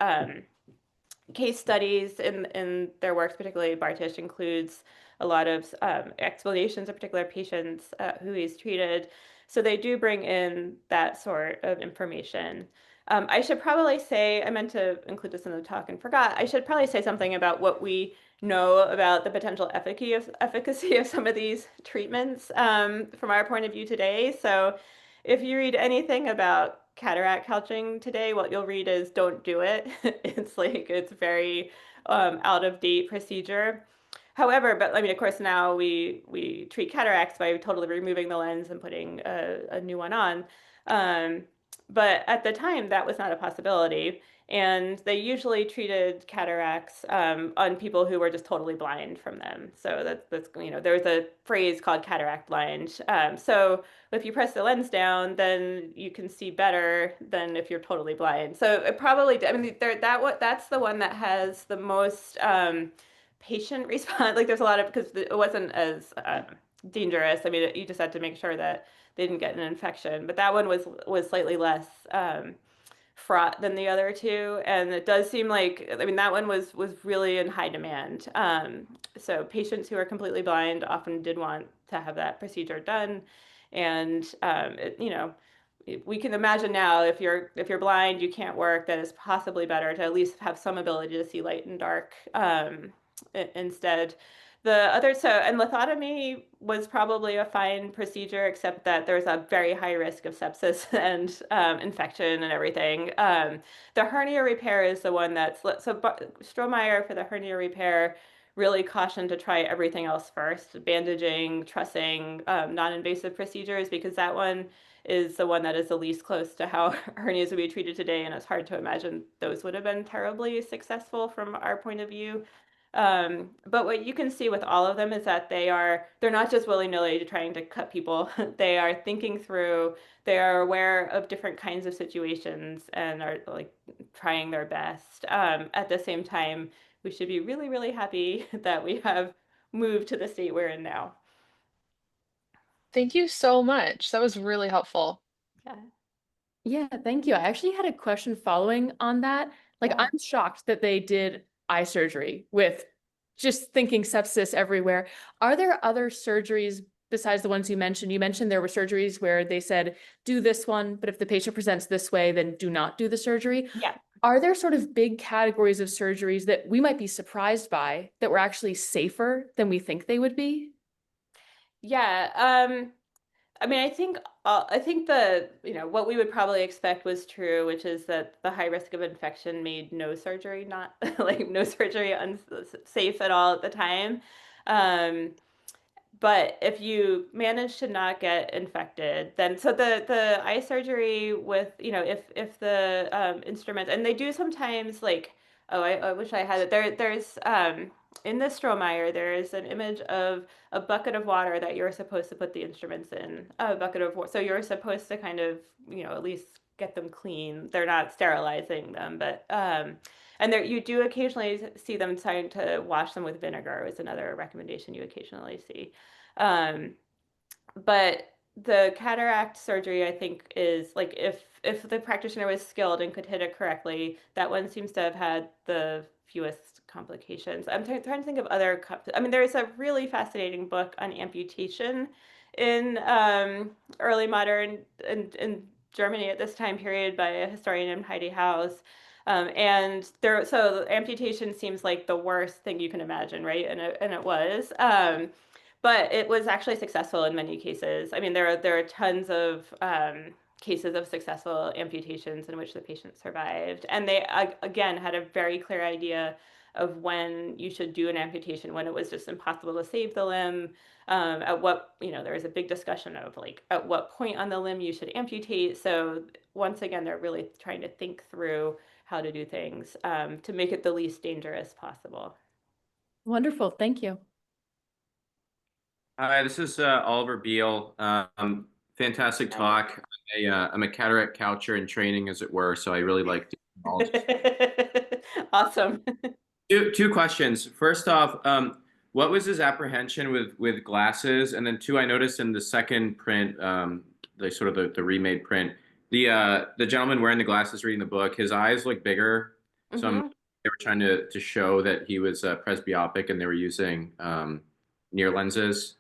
case studies in their works, particularly Bartish includes a lot of explanations of particular patients who he's treated. So they do bring in that sort of information. I should probably say, I meant to include this in the talk and forgot, I should probably say something about what we know about the potential efficacy of some of these treatments from our point of view today. So if you read anything about cataract couching today, what you'll read is don't do it. It's very out of date procedure. However, but I mean, of course, now we treat cataracts by totally removing the lens and putting a new one on. But at the time, that was not a possibility. And they usually treated cataracts on people who were just totally blind from them. So that's there's a phrase called cataract blind. So if you press the lens down, then you can see better than if you're totally blind. So it probably, I mean, that's the one that has the most patient response. There's a lot of, because it wasn't as dangerous. I mean, you just had to make sure that they didn't get an infection. But that one was slightly less fraught than the other two, and it does seem like, I mean, that one was really in high demand. So patients who are completely blind often did want to have that procedure done, and we can imagine now if you're blind, you can't work, that it's possibly better to at least have some ability to see light and dark instead. The other, and lithotomy was probably a fine procedure, except that there's a very high risk of sepsis and infection and everything. The hernia repair is the one that's, so Strohmeyer for the hernia repair really cautioned to try everything else first, bandaging, trussing, non-invasive procedures, because that one is the one that is the least close to how hernias would be treated today, and it's hard to imagine those would have been terribly successful from our point of view. But what you can see with all of them is that they're not just willy-nilly trying to cut people. They are thinking through, they are aware of different kinds of situations and are like trying their best. At the same time, we should be really, really happy that we have moved to the state we're in now. Thank you so much. That was really helpful. Yeah. Yeah, thank you. I actually had a question following on that. Like, Yeah. I'm shocked that they did eye surgery with just thinking sepsis everywhere. Are there other surgeries besides the ones you mentioned? You mentioned there were surgeries where they said, do this one, but if the patient presents this way, then do not do the surgery. Yeah. Are there sort of big categories of surgeries that we might be surprised by that were actually safer than we think they would be? Yeah. I mean, I think the, what we would probably expect was true, which is that the high risk of infection made no surgery not like no surgery unsafe at all at the time. Um, but if you manage to not get infected, then so the eye surgery with, if the instruments, and they do sometimes, like, oh, I wish I had it. There's in the Strohmeyer, there is an image of a bucket of water that you're supposed to put the instruments in. A bucket of water. So you're supposed to kind of, at least get them clean. They're not sterilizing them, but and there you do occasionally see them trying to wash them with vinegar is another recommendation you occasionally see. Um, but the cataract surgery, I think, is like, if the practitioner was skilled and could hit it correctly, that one seems to have had the fewest complications. I'm trying to think of other. I mean, there's a really fascinating book on amputation in early modern in Germany at this time period by a historian named Heidi House. And so amputation seems like the worst thing you can imagine, right? And it was. But it was actually successful in many cases. I mean, there are tons of cases of successful amputations in which the patient survived. And they, again, had a very clear idea of when you should do an amputation, when it was just impossible to save the limb. At what, there was a big discussion of, like, at what point on the limb you should amputate. So once again, they're really trying to think through how to do things to make it the least dangerous possible. Wonderful. Thank you. Hi, this is Oliver Beal. Fantastic talk. I'm a cataract coucher in training, as it were, so I really like the Awesome. Two questions. First off, what was his apprehension with glasses? And then two, I noticed in the second print, the remade print, the gentleman wearing the glasses reading the book, his eyes look bigger. So they were trying to show that he was presbyopic, and they were using near lenses,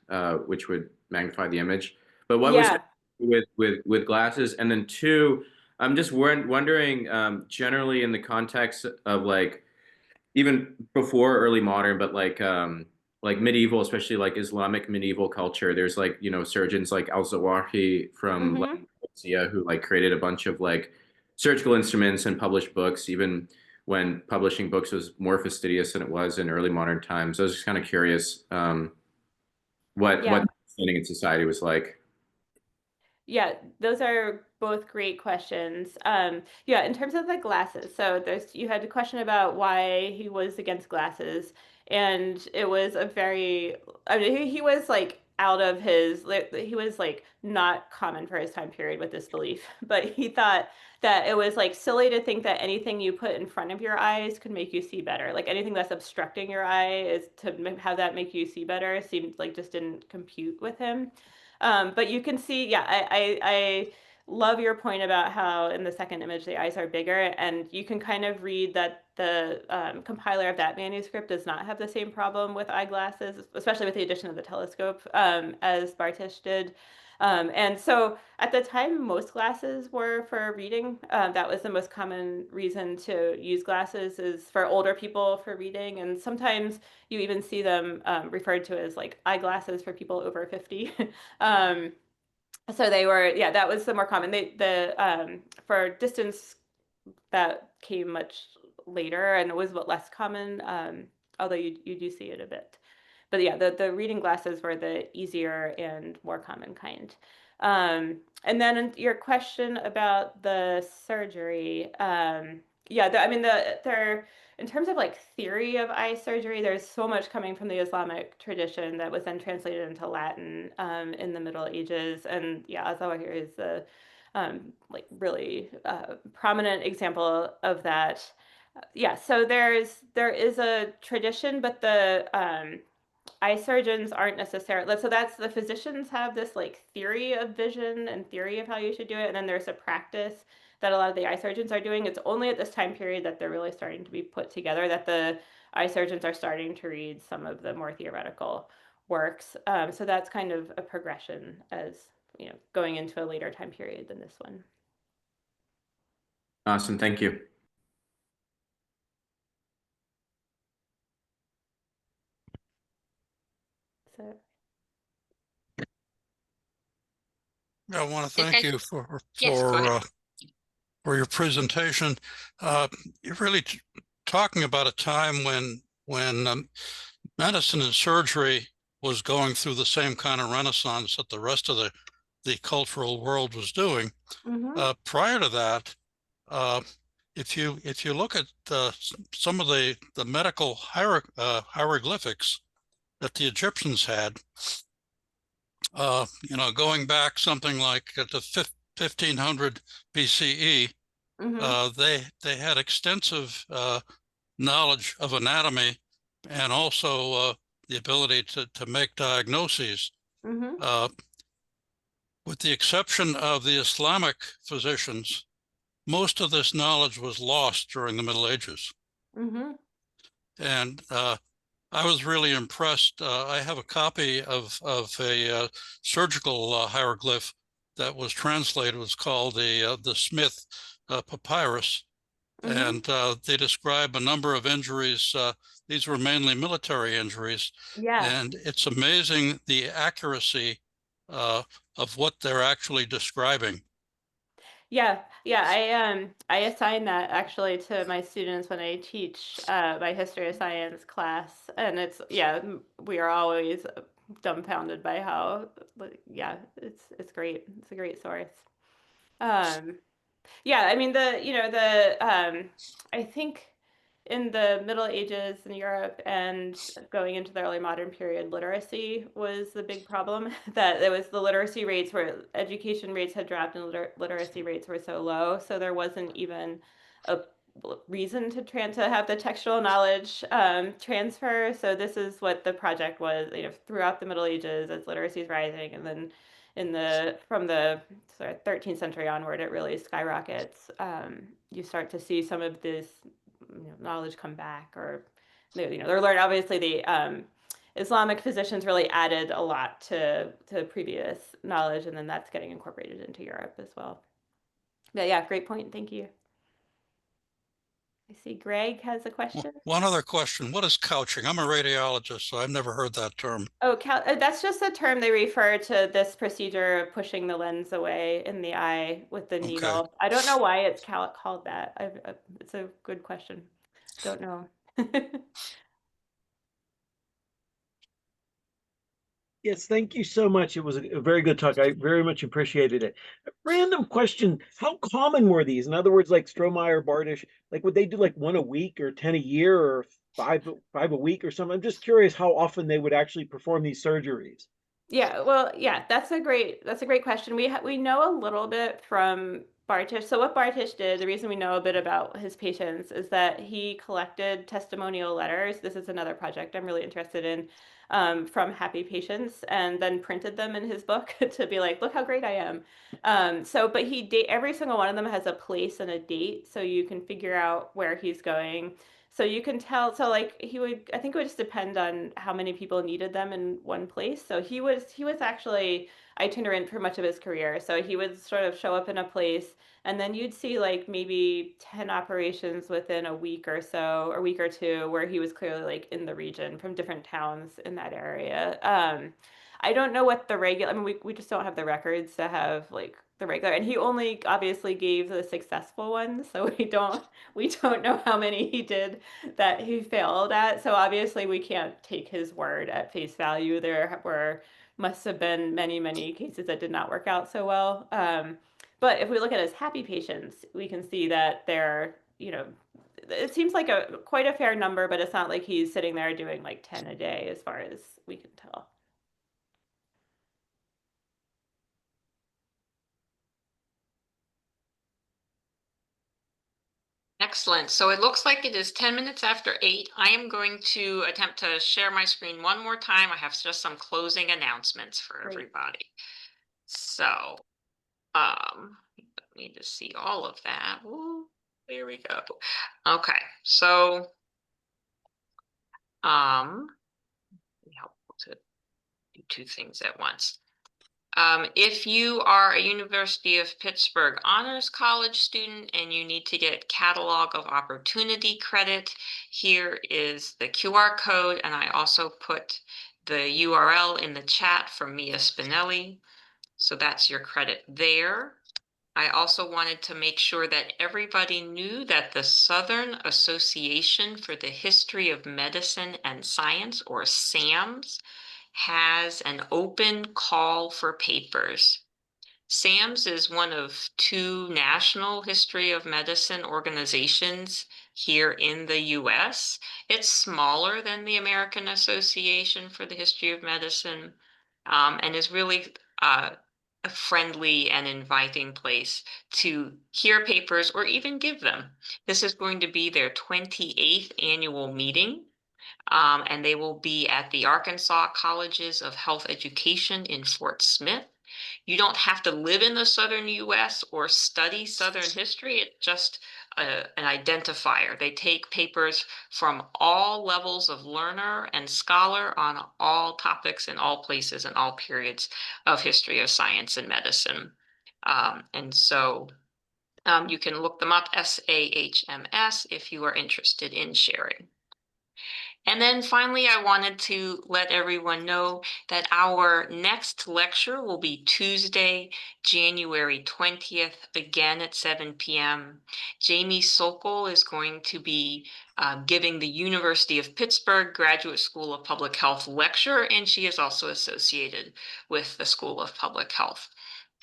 which would magnify the image. But what was with glasses? And then two, I'm just wondering, generally in the context of, like, even before early modern, but like medieval, especially like Islamic medieval culture, there's, like, surgeons like Al-Zawahi from Andalusia who, like, created a bunch of, like, surgical instruments and published books, even when publishing books was more fastidious than it was in early modern times. I was just kind of curious what standing in society was like. Yeah, those are both great questions. In terms of the glasses, so you had a question about why he was against glasses, and it was I mean, he was, like, he was, like, not common for his time period with this belief, but he thought that it was, like, silly to think that anything you put in front of your eyes could make you see better. Like, anything that's obstructing your eye is to have that make you see better seemed like just didn't compute with him. But you can see, love your point about how in the second image the eyes are bigger, and you can kind of read that the compiler of that manuscript does not have the same problem with eyeglasses, especially with the addition of the telescope, as Bartish did. And so at the time, most glasses were for reading. That was the most common reason to use glasses, is for older people for reading. And sometimes you even see them referred to as like eyeglasses for people over 50. So they were, yeah, that was the more common. For distance, that came much later and it was less common, although you do see it a bit. But yeah, the reading glasses were the easier and more common kind. And then your question about the surgery, yeah, I mean, in terms of like theory of eye surgery, there's so much coming from the Islamic tradition that was then translated into Latin in the Middle Ages. And yeah, Al-Zawahiri is the like really prominent example of that. Yeah, so there is a tradition, but the eye surgeons aren't necessarily, so that's the physicians have this like theory of vision and theory of how you should do it, and then there's a practice that a lot of the eye surgeons are doing. It's only at this time period that they're really starting to be put together, that the eye surgeons are starting to read some of the more theoretical works. So that's kind of a progression as, you know, going into a later time period than this one. Awesome, thank you. So I want to thank you for Yes, go ahead. for your presentation. You're really talking about a time when medicine and surgery was going through the same kind of renaissance that the rest of the cultural world was doing. Prior to that, if you look at some of the medical hieroglyphics that the Egyptians had, you know, going back something like at the 1500 BCE, they had extensive knowledge of anatomy and also the ability to make diagnoses. With the exception of the Islamic physicians, most of this knowledge was lost during the Middle Ages. And I was really impressed. I have a copy of a surgical hieroglyph that was translated. It was called the Smith papyrus, and they describe a number of injuries. These were mainly military injuries, and it's amazing the accuracy of what they're actually describing. Yeah, I assign that actually to my students when I teach my history of science class, and it's, yeah, we are always dumbfounded by how, yeah, it's great. It's a great source. Yeah, I mean I think in the Middle Ages in Europe and going into the early modern period, literacy was the big problem. That there was the literacy rates where education rates had dropped and literacy rates were so low. So there wasn't even a reason to have the textual knowledge transfer. So this is what the project was, you know, throughout the Middle Ages as literacy is rising, and then from the 13th century onward, it really skyrockets. You start to see some of this, you know, knowledge come back, or you know, they're learned. Obviously, the Islamic physicians really added a lot to previous knowledge, and then that's getting incorporated into Europe as well. But yeah, great point. Thank you. I see Greg has a question. One other question. What is couching? I'm a radiologist, so I've never heard that term. Oh, that's just a term they refer to this procedure of pushing the lens away in the eye with the needle. Okay. I don't know why it's called that. It's a good question. Don't know. Yes, thank you so much. It was a very good talk. I very much appreciated it. A random question: how common were these? In other words, like Strohmeyer, Bartish, like would they do like one a week or 10 a year or five a week or something? I'm just curious how often they would actually perform these surgeries. Yeah, well, yeah, that's a great question. We know a little bit from Bartish. So what Bartish did, the reason we know a bit about his patients is that he collected testimonial letters. This is another project I'm really interested in, from happy patients, and then printed them in his book to be like, look how great I am. But every single one of them has a place and a date, so you can figure out where he's going. So you can tell, so like I think it would just depend on how many people needed them in one place. So he was actually itinerant for much of his career. So he would sort of show up in a place, and then you'd see like maybe 10 operations within a week or so, or week or two, where he was clearly like in the region from different towns in that area. I don't know what the regular, I mean, we just don't have the records to have like the regular, and he only obviously gave the successful ones, so we don't know how many he did that he failed at. So obviously we can't take his word at face value. There must have been many, many cases that did not work out so well. But if we look at his happy patients, we can see that they're, it seems like quite a fair number, but it's not like he's sitting there doing like 10 a day as far as we can tell. Excellent. So it looks like it is 10 minutes after 8. I am going to attempt to share my screen one more time. I have just some closing announcements for Great. everybody. So, need to see all of that. Ooh, there we go. Okay, so, helpful to do two things at once. If you are a University of Pittsburgh Honors College student and you need to get Catalog of Opportunity credit, here is the QR code, and I also put the URL in the chat for Mia Spinelli. So that's your credit there. I also wanted to make sure that everybody knew that the Southern Association for the History of Medicine and Science, or SAMS, has an open call for papers. SAMS is one of two national history of medicine organizations here in the US. It's smaller than the American Association for the History of Medicine, and is really a friendly and inviting place to hear papers or even give them. This is going to be their 28th annual meeting. And they will be at the Arkansas Colleges of Health Education in Fort Smith. You don't have to live in the Southern US or study Southern history. It's just an identifier. They take papers from all levels of learner and scholar on all topics in all places and all periods of history of science and medicine. You can look them up, SAHMS, if you are interested in sharing. And then finally, I wanted to let everyone know that our next lecture will be Tuesday, January 20th, again at 7 p.m. Jamie Sokol is going to be giving the University of Pittsburgh Graduate School of Public Health lecture, and she is also associated with the School of Public Health.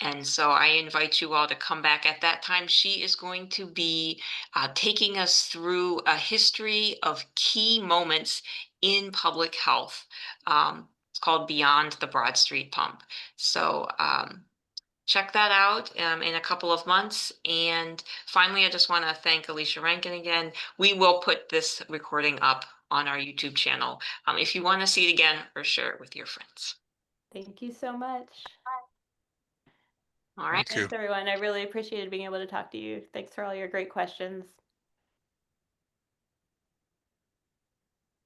And so I invite you all to come back at that time. She is going to be taking us through a history of key moments in public health. It's called Beyond the Broad Street Pump. So check that out in a couple of months. And finally, I just want to thank Alisha Rankin again. We will put this recording up on our YouTube channel if you want to see it again or share it with your friends. Thank you so much. All right. Thank you. Thanks, everyone. I really appreciated being able to talk to you. Thanks for all your great questions.